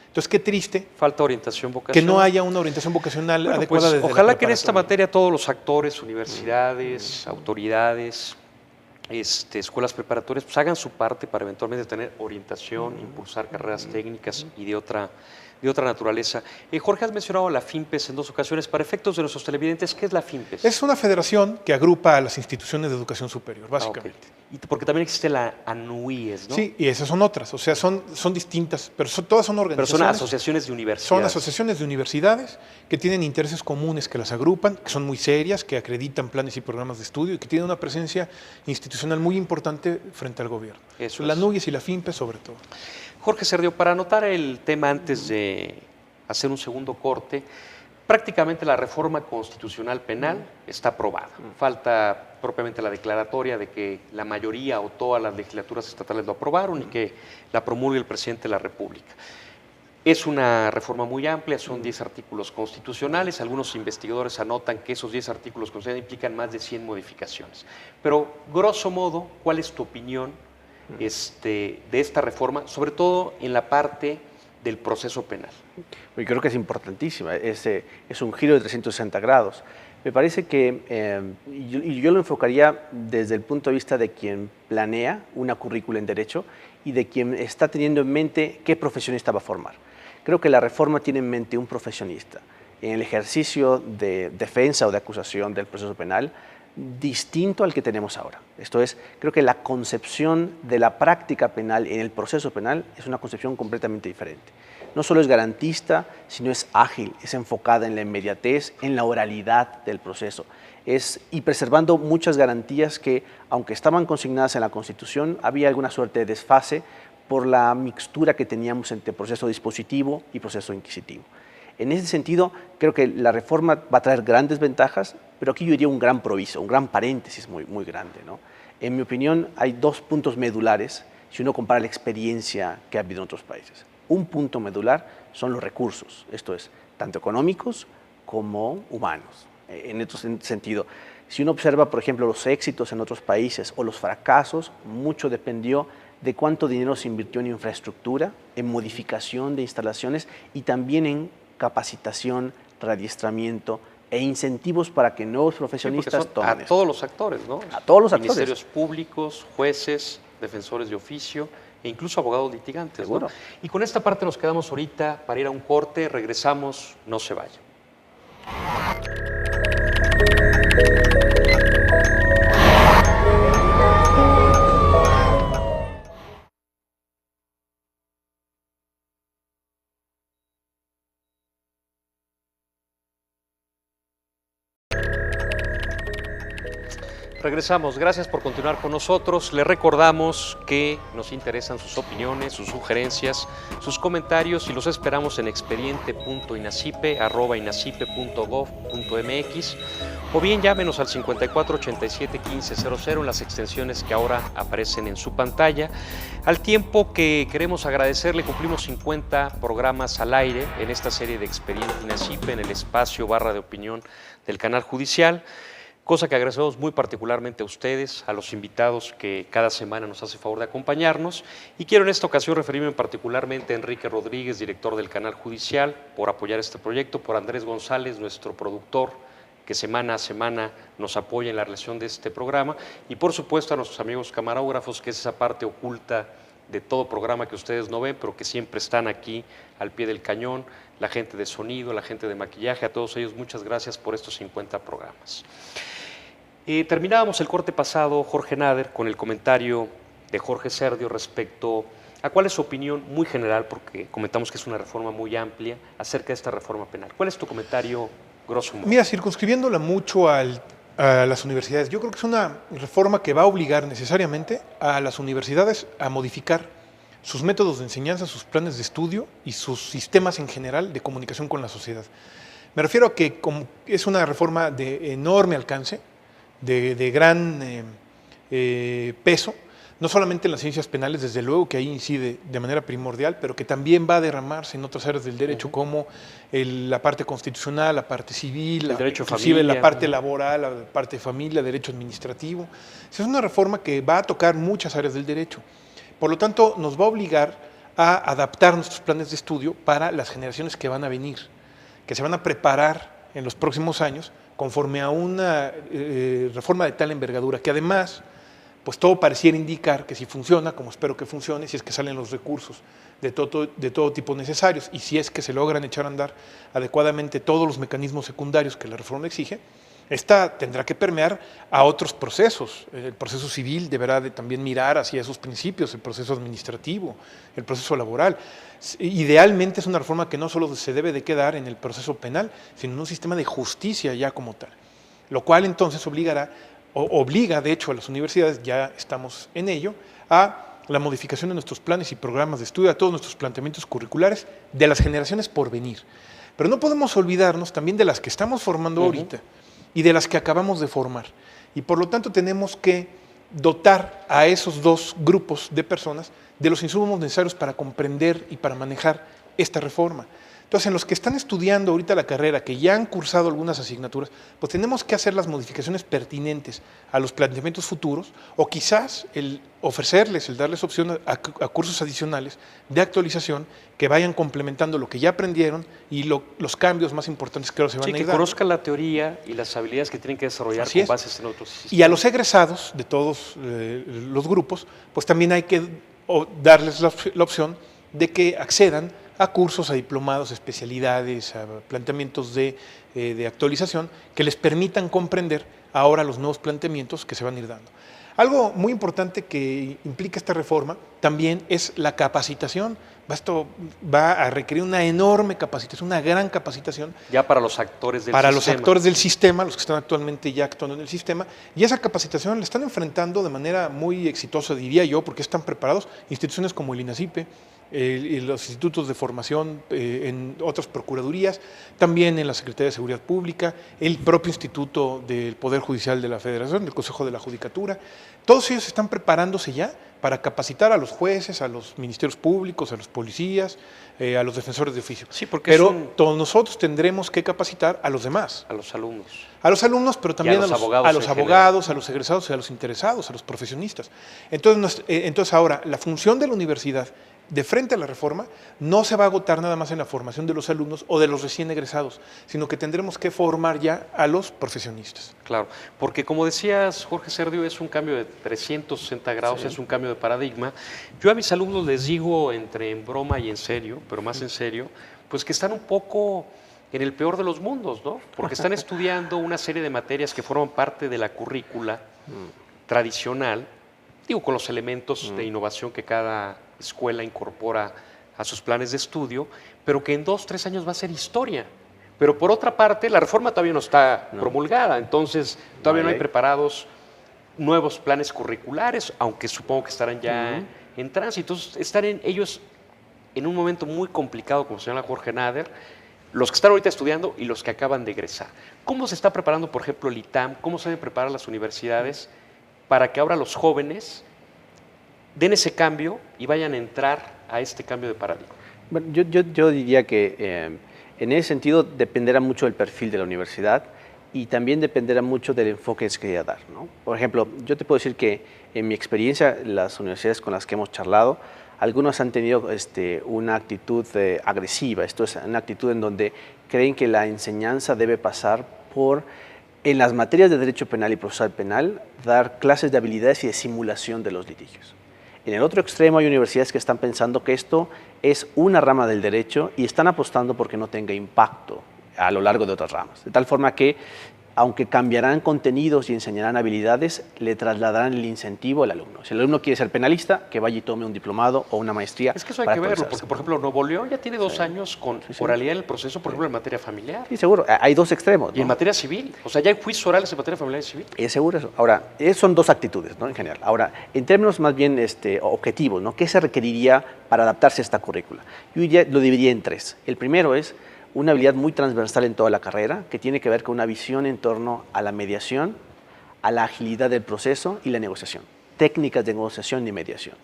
Entonces, qué triste. Falta orientación vocacional. Que no haya una orientación vocacional adecuada pues, desde la ojalá que en esta preparatoria. materia todos los actores, universidades, autoridades, escuelas preparatorias, pues hagan su parte para eventualmente tener orientación, impulsar carreras técnicas y de otra naturaleza. Jorge, has mencionado la FIMPES en 2 ocasiones. Para efectos de nuestros televidentes, ¿qué es la FIMPES? Es una federación que agrupa a las instituciones de educación superior, básicamente. Okay. Y porque también existe la ANUIES, ¿no? Sí, y esas son otras, o sea, son distintas, pero todas son organizaciones. Pero son asociaciones de universidades. Son asociaciones de universidades que tienen intereses comunes que las agrupan, que son muy serias, que acreditan planes y programas de estudio y que tienen una presencia institucional muy importante frente al gobierno. Eso la es. ANUIES y la FIMPES sobre todo. Jorge Serdio, para anotar el tema antes de hacer un segundo corte, prácticamente la reforma constitucional penal está aprobada. Falta propiamente la declaratoria de que la mayoría o todas las legislaturas estatales lo aprobaron y que la promulgue el presidente de la República. Es una reforma muy amplia, son 10 artículos constitucionales. Algunos investigadores anotan que esos 10 artículos constitucionales implican más de 100 modificaciones. Pero, grosso modo, ¿cuál es tu opinión de esta reforma, sobre todo en la parte del proceso penal? Yo creo que es importantísima, es un giro de 360 grados. Me parece que, yo lo enfocaría desde el punto de vista de quien planea una currícula en Derecho y de quien está teniendo en mente qué profesionista va a formar. Creo que la reforma tiene en mente un profesionista en el ejercicio de defensa o de acusación del proceso penal distinto al que tenemos ahora. Esto es, creo que la concepción de la práctica penal en el proceso penal es una concepción completamente diferente. No solo es garantista, sino es ágil, es enfocada en la inmediatez, en la oralidad del proceso, y preservando muchas garantías que, aunque estaban consignadas en la Constitución, había alguna suerte de desfase por la mixtura que teníamos entre proceso dispositivo y proceso inquisitivo. En ese sentido, creo que la reforma va a traer grandes ventajas, pero aquí yo diría un gran proviso, un gran paréntesis muy grande, ¿no? En mi opinión, hay dos puntos medulares si uno compara la experiencia que ha habido en otros países. Un punto medular son los recursos, esto es, tanto económicos como humanos. En este sentido, si uno observa, por ejemplo, los éxitos en otros países o los fracasos, mucho dependió de cuánto dinero se invirtió en infraestructura, en modificación de instalaciones y también en capacitación, readiestramiento e incentivos para que nuevos profesionistas tomen a todos los actores, ¿no? A todos los actores. Ministerios públicos, jueces, defensores de oficio e incluso abogados litigantes. Seguro. ¿No? Y con esta parte nos quedamos ahorita para ir a un corte, regresamos, no se vayan. Regresamos, gracias por continuar con nosotros. Les recordamos que nos interesan sus opiniones, sus sugerencias, sus comentarios y los esperamos en expediente.inacipe@inacipe.gov.mx o bien llámenos al 54 87 15 00 en las extensiones que ahora aparecen en su pantalla. Al tiempo que queremos agradecerle, cumplimos 50 programas al aire en esta serie de Expediente Inacipe en el espacio barra de opinión del canal judicial. Cosa que agradecemos muy particularmente a ustedes, a los invitados que cada semana nos hace favor de acompañarnos. Y quiero en esta ocasión referirme particularmente a Enrique Rodríguez, director del Canal Judicial, por apoyar este proyecto, por Andrés González, nuestro productor, que semana a semana nos apoya en la realización de este programa, y por supuesto a nuestros amigos camarógrafos, que es esa parte oculta de todo programa que ustedes no ven, pero que siempre están aquí al pie del cañón, la gente de sonido, la gente de maquillaje, a todos ellos muchas gracias por estos 50 programas. Terminábamos el corte pasado, Jorge Nader, con el comentario de Jorge Serdio respecto a cuál es su opinión muy general, porque comentamos que es una reforma muy amplia, acerca de esta reforma penal. ¿Cuál es tu comentario grosso modo? Mira, circunscribiéndola mucho a las universidades, yo creo que es una reforma que va a obligar necesariamente a las universidades a modificar sus métodos de enseñanza, sus planes de estudio y sus sistemas en general de comunicación con la sociedad. Me refiero a que es una reforma de enorme alcance, de gran peso, no solamente en las ciencias penales, desde luego que ahí incide de manera primordial, pero que también va a derramarse en otras áreas del derecho, como la parte constitucional, la parte civil, inclusive la parte laboral, la parte de familia, derecho administrativo. Es una reforma que va a tocar muchas áreas del derecho. Por lo tanto, nos va a obligar a adaptar nuestros planes de estudio para las generaciones que van a venir, que se van a preparar en los próximos años conforme a una reforma de tal envergadura, que además, pues todo pareciera indicar que si funciona, como espero que funcione, si es que salen los recursos de todo tipo necesarios y si es que se logran echar a andar adecuadamente todos los mecanismos secundarios que la reforma exige, esta tendrá que permear a otros procesos. El proceso civil deberá de también mirar hacia esos principios, el proceso administrativo, el proceso laboral. Idealmente es una reforma que no solo se debe de quedar en el proceso penal, sino en un sistema de justicia ya como tal, lo cual entonces obliga de hecho a las universidades, ya estamos en ello, a la modificación de nuestros planes y programas de estudio, a todos nuestros planteamientos curriculares de las generaciones por venir. Pero no podemos olvidarnos también de las que estamos formando ahorita y de las que acabamos de formar. Y por lo tanto tenemos que dotar a esos dos grupos de personas de los insumos necesarios para comprender y para manejar esta reforma. Entonces, en los que están estudiando ahorita la carrera, que ya han cursado algunas asignaturas, pues tenemos que hacer las modificaciones pertinentes a los planteamientos futuros, o quizás el ofrecerles, el darles opción a cursos adicionales de actualización que vayan complementando lo que ya aprendieron y los cambios más importantes que ahora se van Sí, a que ir dando. conozcan la teoría y las habilidades que tienen que desarrollar Así con es. bases en otros sistemas. Y a los egresados de todos los grupos, pues también hay que darles la opción de que accedan a cursos, a diplomados, a especialidades, a planteamientos de actualización que les permitan comprender ahora los nuevos planteamientos que se van a ir dando. Algo muy importante que implica esta reforma también es la capacitación. Esto va a requerir una enorme capacitación, una gran capacitación. Ya para los actores del Para sistema. los actores del sistema, los que están actualmente ya actuando en el sistema, y esa capacitación la están enfrentando de manera muy exitosa, diría yo, porque están preparados instituciones como el INACIPE, y los institutos de formación en otras procuradurías, también en la Secretaría de Seguridad Pública, el propio Instituto del Poder Judicial de la Federación, del Consejo de la Judicatura. Todos ellos están preparándose ya para capacitar a los jueces, a los ministerios públicos, a los policías, a los defensores de oficio. Sí, porque pero todos nosotros tendremos que capacitar a los demás. A los alumnos. A los alumnos, pero también a los abogados, a los egresados, a los interesados, a los profesionistas. Entonces ahora, la función de la universidad de frente a la reforma no se va a agotar nada más en la formación de los alumnos o de los recién egresados, sino que tendremos que formar ya a los profesionistas. Claro, porque como decías, Jorge Serdio, es un cambio de 360 grados, sí. Es un cambio de paradigma. Yo a mis alumnos les digo, entre en broma y en serio, pero más en serio, pues que están un poco en el peor de los mundos, ¿no? Porque están estudiando una serie de materias que forman parte de la currícula tradicional, digo, con los elementos de innovación que cada escuela incorpora a sus planes de estudio, pero que en 2, 3 años va a ser historia. Pero por otra parte, la reforma todavía no está promulgada, entonces todavía no hay preparados nuevos planes curriculares, aunque supongo que estarán ya en tránsito. Entonces, están ellos en un momento muy complicado, como señala Jorge Nader, los que están ahorita estudiando y los que acaban de egresar. ¿Cómo se está preparando, por ejemplo, el ITAM? ¿Cómo se deben preparar las universidades para que ahora los jóvenes den ese cambio y vayan a entrar a este cambio de paradigma? Bueno, yo diría que en ese sentido dependerá mucho del perfil de la universidad y también dependerá mucho del enfoque que se quiera dar, ¿no? Por ejemplo, yo te puedo decir que en mi experiencia, las universidades con las que hemos charlado, algunos han tenido una actitud agresiva, esto es una actitud en donde creen que la enseñanza debe pasar por, en las materias de Derecho Penal y Procesal Penal, dar clases de habilidades y de simulación de los litigios. En el otro extremo hay universidades que están pensando que esto es una rama del derecho y están apostando porque no tenga impacto a lo largo de otras ramas. De tal forma que, aunque cambiarán contenidos y enseñarán habilidades, le trasladarán el incentivo al alumno. Si el alumno quiere ser penalista, que vaya y tome un diplomado o una maestría. Es que eso hay que verlo, porque por ejemplo Nuevo León ya tiene 2 años con oralidad en el proceso, por ejemplo en materia familiar. Sí, seguro. Hay dos extremos, ¿no? Y en materia civil, o sea, ya hay juicios orales en materia familiar y civil. Es seguro eso. Ahora, son dos actitudes, ¿no? En general. Ahora, en términos más bien objetivos, ¿no? ¿Qué se requeriría para adaptarse a esta currícula? Yo ya lo dividiría en 3. El primero es una habilidad muy transversal en toda la carrera, que tiene que ver con una visión en torno a la mediación, a la agilidad del proceso y la negociación. Técnicas de negociación y mediación.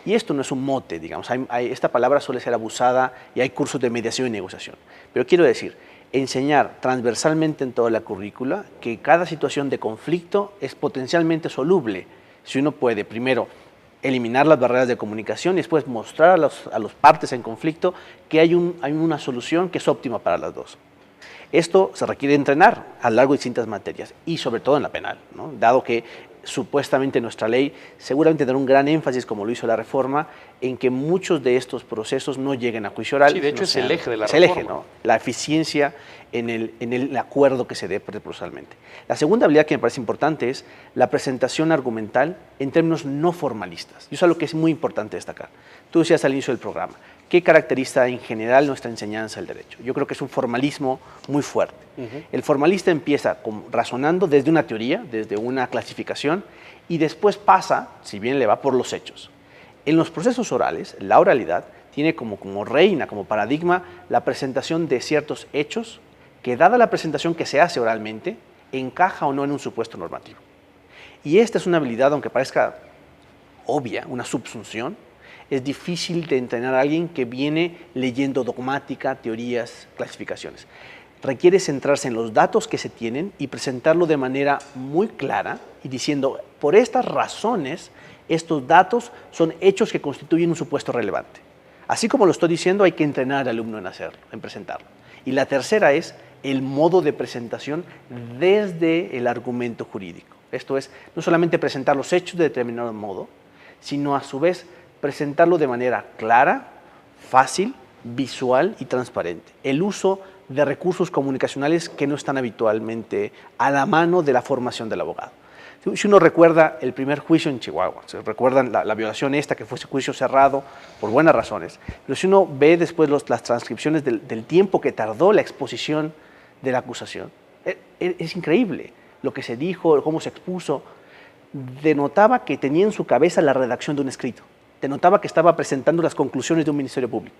Y esto no es un mote, digamos. Esta palabra suele ser abusada y hay cursos de mediación y negociación. Pero quiero decir, enseñar transversalmente en toda la currícula que cada situación de conflicto es potencialmente soluble si uno puede, primero, eliminar las barreras de comunicación y después mostrar a los partes en conflicto que hay una solución que es óptima para las dos. Esto se requiere entrenar a lo largo de distintas materias y sobre todo en la penal, ¿no? Dado que supuestamente nuestra ley seguramente dará un gran énfasis, como lo hizo la reforma, en que muchos de estos procesos no lleguen a juicio oral. Sí, de hecho es el eje de la reforma. Es el reforma. eje, ¿no? La eficiencia en el acuerdo que se dé procesalmente. La segunda habilidad que me parece importante es la presentación argumental en términos no formalistas. Y eso es algo que es muy importante destacar. Tú decías al inicio del programa, ¿qué caracteriza en general nuestra enseñanza del derecho? Yo creo que es un formalismo muy fuerte. El formalista empieza razonando desde una teoría, desde una clasificación, y después pasa, si bien le va, por los hechos. En los procesos orales, la oralidad tiene como reina, como paradigma, la presentación de ciertos hechos que, dada la presentación que se hace oralmente, encaja o no en un supuesto normativo. Y esta es una habilidad, aunque parezca obvia, una subsunción, Es difícil de entrenar a alguien que viene leyendo dogmática, teorías, clasificaciones. Requiere centrarse en los datos que se tienen y presentarlo de manera muy clara y diciendo, por estas razones, estos datos son hechos que constituyen un supuesto relevante. Así como lo estoy diciendo, hay que entrenar al alumno en hacerlo, en presentarlo. Y la tercera es el modo de presentación desde el argumento jurídico. Esto es, no solamente presentar los hechos de determinado modo, sino a su vez presentarlo de manera clara, fácil, visual y transparente. El uso de recursos comunicacionales que no están habitualmente a la mano de la formación del abogado. Si uno recuerda el primer juicio en Chihuahua, se recuerdan la violación esta, que fue ese juicio cerrado por buenas razones, pero si uno ve después las transcripciones del tiempo que tardó la exposición de la acusación, es increíble lo que se dijo, cómo se expuso. Denotaba que tenía en su cabeza la redacción de un escrito, denotaba que estaba presentando las conclusiones de un ministerio público.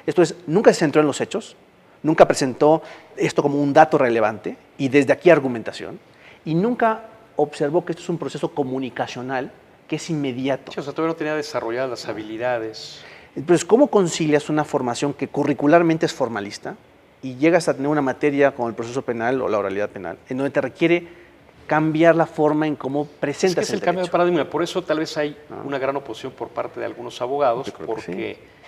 Esto es, nunca se centró en los hechos, nunca presentó esto como un dato relevante y desde aquí argumentación, y nunca observó que esto es un proceso comunicacional que es inmediato. Sí, o sea, todavía no tenía desarrolladas las habilidades. Entonces, ¿cómo concilias una formación que curricularmente es formalista y llegas a tener una materia como el proceso penal o la oralidad penal, en donde te requiere cambiar la forma en cómo presentas Es que es el cambio de paradigma, por eso tal vez hay una gran oposición por parte de algunos abogados, porque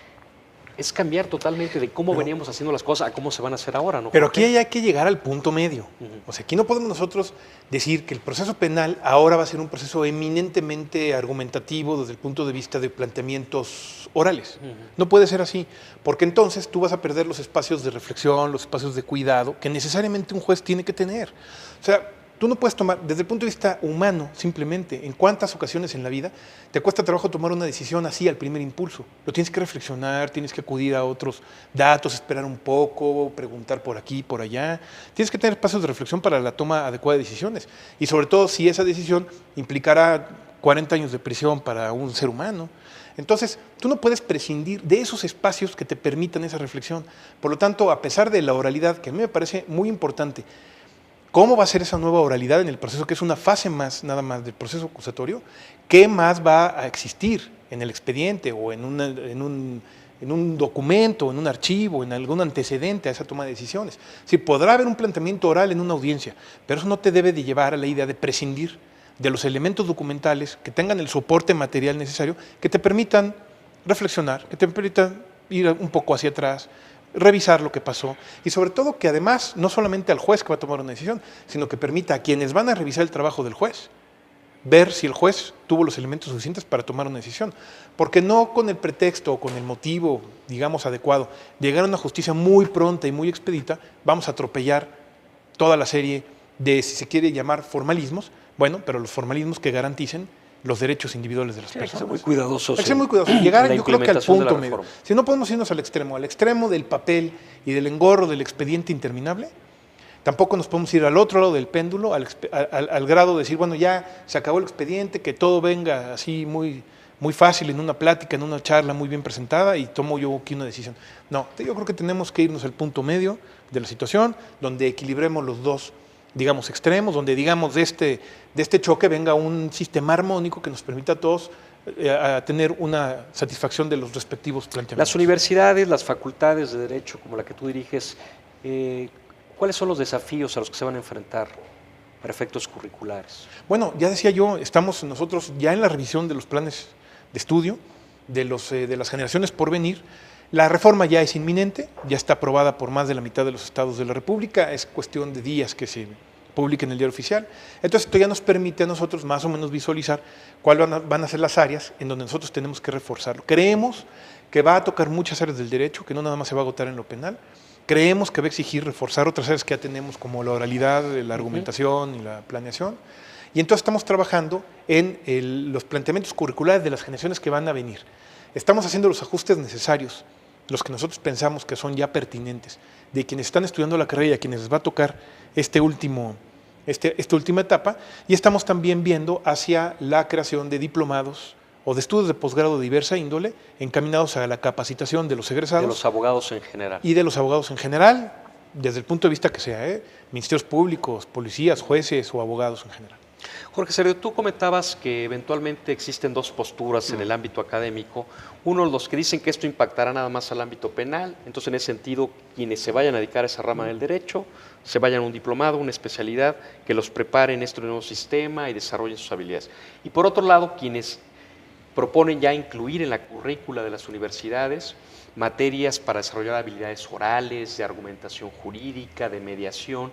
es cambiar totalmente de cómo veníamos haciendo las cosas a cómo se van a hacer ahora, ¿no? Pero aquí hay que llegar al punto medio. O sea, aquí no podemos nosotros decir que el proceso penal ahora va a ser un proceso eminentemente argumentativo desde el punto de vista de planteamientos orales. No puede ser así, porque entonces tú vas a perder los espacios de reflexión, los espacios de cuidado que necesariamente un juez tiene que tener. O sea, tú no puedes tomar, desde el punto de vista humano, simplemente, en cuántas ocasiones en la vida te cuesta trabajo tomar una decisión así al primer impulso. Lo tienes que reflexionar, tienes que acudir a otros datos, esperar un poco, preguntar por aquí, por allá. Tienes que tener espacios de reflexión para la toma adecuada de decisiones. Y sobre todo si esa decisión implicará 40 años de prisión para un ser humano. Entonces, tú no puedes prescindir de esos espacios que te permitan esa reflexión. Por lo tanto, a pesar de la oralidad, que a mí me parece muy importante, ¿cómo va a ser esa nueva oralidad en el proceso, que es una fase más, nada más, del proceso acusatorio? ¿Qué más va a existir en el expediente o en un documento, en un archivo, en algún antecedente a esa toma de decisiones? Sí, podrá haber un planteamiento oral en una audiencia, pero eso no te debe de llevar a la idea de prescindir de los elementos documentales que tengan el soporte material necesario, que te permitan reflexionar, que te permitan ir un poco hacia atrás, revisar lo que pasó y sobre todo que además no solamente al juez que va a tomar una decisión, sino que permita a quienes van a revisar el trabajo del juez ver si el juez tuvo los elementos suficientes para tomar una decisión, porque no con el pretexto o con el motivo, digamos, adecuado, llegar a una justicia muy pronta y muy expedita, vamos a atropellar toda la serie de, si se quiere llamar, formalismos, bueno, pero los formalismos que garanticen los derechos individuales de las personas. Hay que ser muy cuidadosos. Hay que ser muy cuidadosos. Llegar, yo creo que al punto medio. Si no podemos irnos al extremo del papel y del engorro del expediente interminable, tampoco nos podemos ir al otro lado del péndulo, al grado de decir, bueno, ya se acabó el expediente, que todo venga así muy fácil en una plática, en una charla muy bien presentada y tomo yo aquí una decisión. No, yo creo que tenemos que irnos al punto medio de la situación, donde equilibremos los dos, digamos, extremos, donde, digamos, de este choque venga un sistema armónico que nos permita a todos a tener una satisfacción de los respectivos planteamientos. Las universidades, las facultades de Derecho, como la que tú diriges, ¿cuáles son los desafíos a los que se van a enfrentar para efectos curriculares? Bueno, ya decía yo, estamos nosotros ya en la revisión de los planes de estudio de las generaciones por venir. La reforma ya es inminente, ya está aprobada por más de la mitad de los estados de la República, es cuestión de días que se publique en el diario oficial. Entonces esto ya nos permite a nosotros más o menos visualizar cuáles van a ser las áreas en donde nosotros tenemos que reforzarlo. Creemos que va a tocar muchas áreas del derecho, que no nada más se va a agotar en lo penal. Creemos que va a exigir reforzar otras áreas que ya tenemos, como la oralidad, la argumentación y la planeación. Y entonces estamos trabajando en los planteamientos curriculares de las generaciones que van a venir. Estamos haciendo los ajustes necesarios, los que nosotros pensamos que son ya pertinentes, de quienes están estudiando la carrera y a quienes les va a tocar esta última etapa, y estamos también viendo hacia la creación de diplomados o de estudios de posgrado de diversa índole encaminados a la capacitación de los egresados. De los abogados en general. Y de los abogados en general, desde el punto de vista que sea, ministerios públicos, policías, jueces o abogados en general. Jorge Ceredo, tú comentabas que eventualmente existen dos posturas en el ámbito académico. Uno, los que dicen que esto impactará nada más al ámbito penal. Entonces, en ese sentido, quienes se vayan a dedicar a esa rama del derecho, se vayan a un diplomado, una especialidad, que los prepare en este nuevo sistema y desarrollen sus habilidades. Y por otro lado, quienes proponen ya incluir en la currícula de las universidades materias para desarrollar habilidades orales, de argumentación jurídica, de mediación.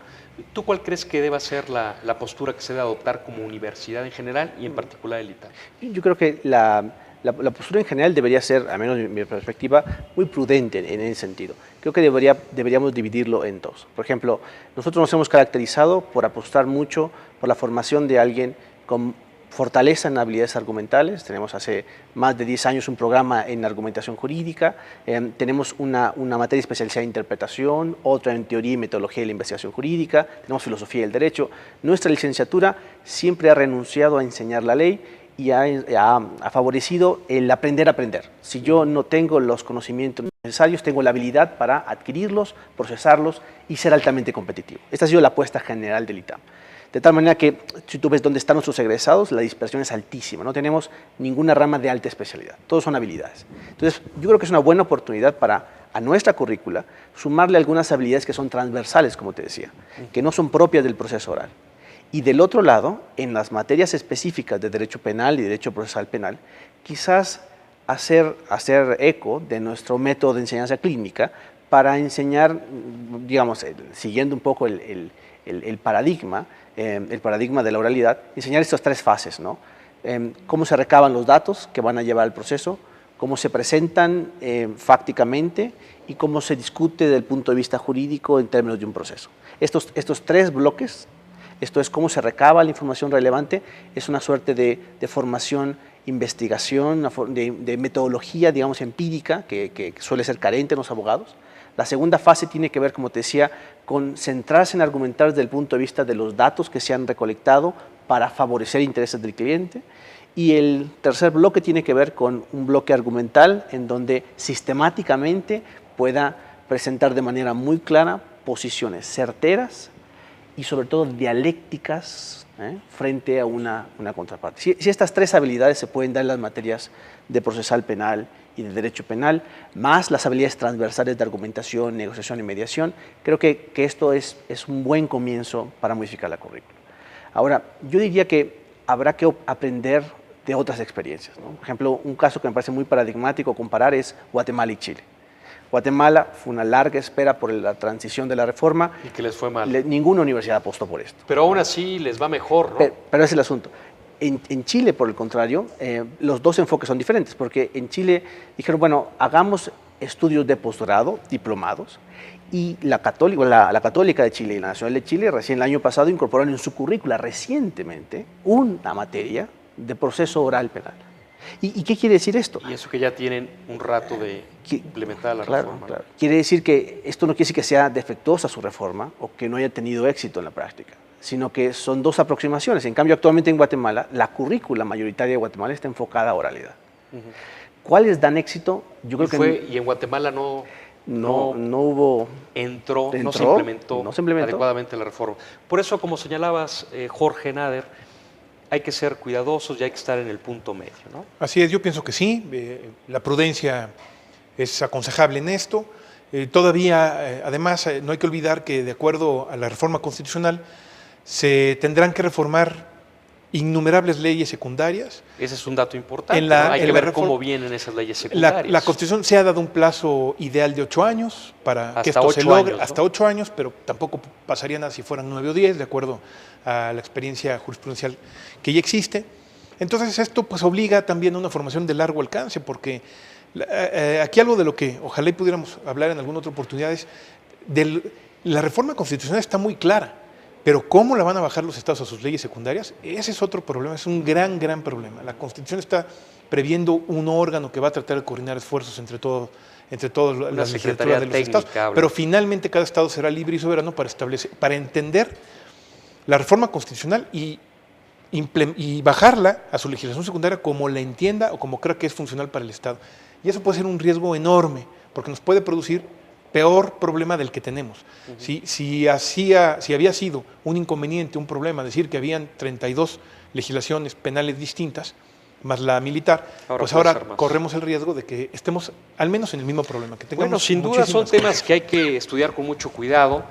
¿Tú cuál crees que deba ser la postura que se debe adoptar como universidad en general y en particular el ITAM? Yo creo que la postura en general debería ser, al menos en mi perspectiva, muy prudente en ese sentido. Creo que deberíamos dividirlo en dos. Por ejemplo, nosotros nos hemos caracterizado por apostar mucho por la formación de alguien con fortaleza en habilidades argumentales. Tenemos hace más de 10 años un programa en argumentación jurídica, tenemos una materia especializada en interpretación, otra en teoría y metodología de la investigación jurídica, tenemos filosofía del derecho. Nuestra licenciatura siempre ha renunciado a enseñar la ley y ha favorecido el aprender a aprender. Si yo no tengo los conocimientos necesarios, tengo la habilidad para adquirirlos, procesarlos y ser altamente competitivo. Esta ha sido la apuesta general del ITAM. De tal manera que, si tú ves dónde están nuestros egresados, la dispersión es altísima. No tenemos ninguna rama de alta especialidad. Todos son habilidades. Entonces, yo creo que es una buena oportunidad para, a nuestra currícula, sumarle algunas habilidades que son transversales, como te decía, que no son propias del proceso oral. Y del otro lado, en las materias específicas de derecho penal y derecho procesal penal, quizás hacer eco de nuestro método de enseñanza clínica para enseñar, digamos, siguiendo un poco el paradigma de la oralidad, enseñar estas tres fases, ¿no? Cómo se recaban los datos que van a llevar al proceso, cómo se presentan fácticamente y cómo se discute desde el punto de vista jurídico en términos de un proceso. Estos tres bloques, esto es cómo se recaba la información relevante, es una suerte de formación, investigación, de metodología, digamos, empírica, que suele ser carente en los abogados. La segunda fase tiene que ver, como te decía, con centrarse en argumentar desde el punto de vista de los datos que se han recolectado para favorecer intereses del cliente. Y el tercer bloque tiene que ver con un bloque argumental en donde sistemáticamente pueda presentar de manera muy clara posiciones certeras y sobre todo dialécticas frente a una contraparte. Si estas tres habilidades se pueden dar en las materias de procesal penal y de derecho penal, más las habilidades transversales de argumentación, negociación y mediación, creo que esto es un buen comienzo para modificar la currícula. Ahora, yo diría que habrá que aprender de otras experiencias, ¿no? Por ejemplo, un caso que me parece muy paradigmático comparar es Guatemala y Chile. Guatemala fue una larga espera por la transición de la reforma. Y que les fue mal. Ninguna universidad apostó por esto. Pero aún así les va mejor, ¿no? Pero ese es el asunto. En Chile, por el contrario, los dos enfoques son diferentes, porque en Chile dijeron, bueno, hagamos estudios de posgrado, diplomados, y la Católica de Chile y la Nacional de Chile recién el año pasado incorporaron en su currícula recientemente una materia de proceso oral penal. ¿Y qué quiere decir esto? Y eso que ya tienen un rato de implementar la reforma. Claro. Quiere decir que esto no quiere decir que sea defectuosa su reforma o que no haya tenido éxito en la práctica, sino que son dos aproximaciones. En cambio, actualmente en Guatemala, la currícula mayoritaria de Guatemala está enfocada a oralidad. ¿Cuáles dan éxito? Yo creo que y en Guatemala no se implementó adecuadamente la reforma. Por eso, como señalabas, Jorge Nader, hay que ser cuidadosos y hay que estar en el punto medio, ¿no? Así es, yo pienso que sí. La prudencia es aconsejable en esto. Todavía, además, no hay que olvidar que de acuerdo a la reforma constitucional se tendrán que reformar innumerables leyes secundarias. Ese es un dato importante. Hay que ver cómo vienen esas leyes secundarias. La Constitución se ha dado un plazo ideal de 8 años para que esto se logre. Hasta 8 años, pero tampoco pasaría nada si fueran 9 o 10, de acuerdo a la experiencia jurisprudencial que ya existe. Entonces esto pues obliga también a una formación de largo alcance, porque aquí algo de lo que ojalá y pudiéramos hablar en alguna otra oportunidad es la reforma constitucional está muy clara, pero ¿cómo la van a bajar los estados a sus leyes secundarias? Ese es otro problema, es un gran problema. La Constitución está previendo un órgano que va a tratar de coordinar esfuerzos entre todas las legislaturas de los estados, pero finalmente cada estado será libre y soberano para entender la reforma constitucional y bajarla a su legislación secundaria como la entienda o como crea que es funcional para el Estado. Y eso puede ser un riesgo enorme, porque nos puede producir peor problema del que tenemos. Si había sido un inconveniente, un problema, decir que habían 32 legislaciones penales distintas, más la militar, pues ahora corremos el riesgo de que estemos al menos en el mismo problema. Que tengamos bueno, sin duda son temas cosas que hay que estudiar con mucho cuidado.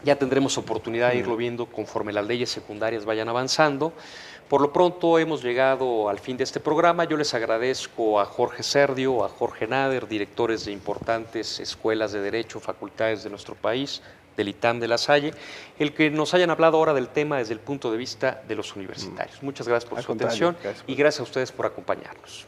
Ya tendremos oportunidad de irlo viendo conforme las leyes secundarias vayan avanzando. Por lo pronto hemos llegado al fin de este programa. Yo les agradezco a Jorge Serdio, a Jorge Nader, directores de importantes escuelas de derecho, facultades de nuestro país, del ITAM de La Salle, el que nos hayan hablado ahora del tema desde el punto de vista de los universitarios. Muchas gracias por su atención y gracias a ustedes por acompañarnos.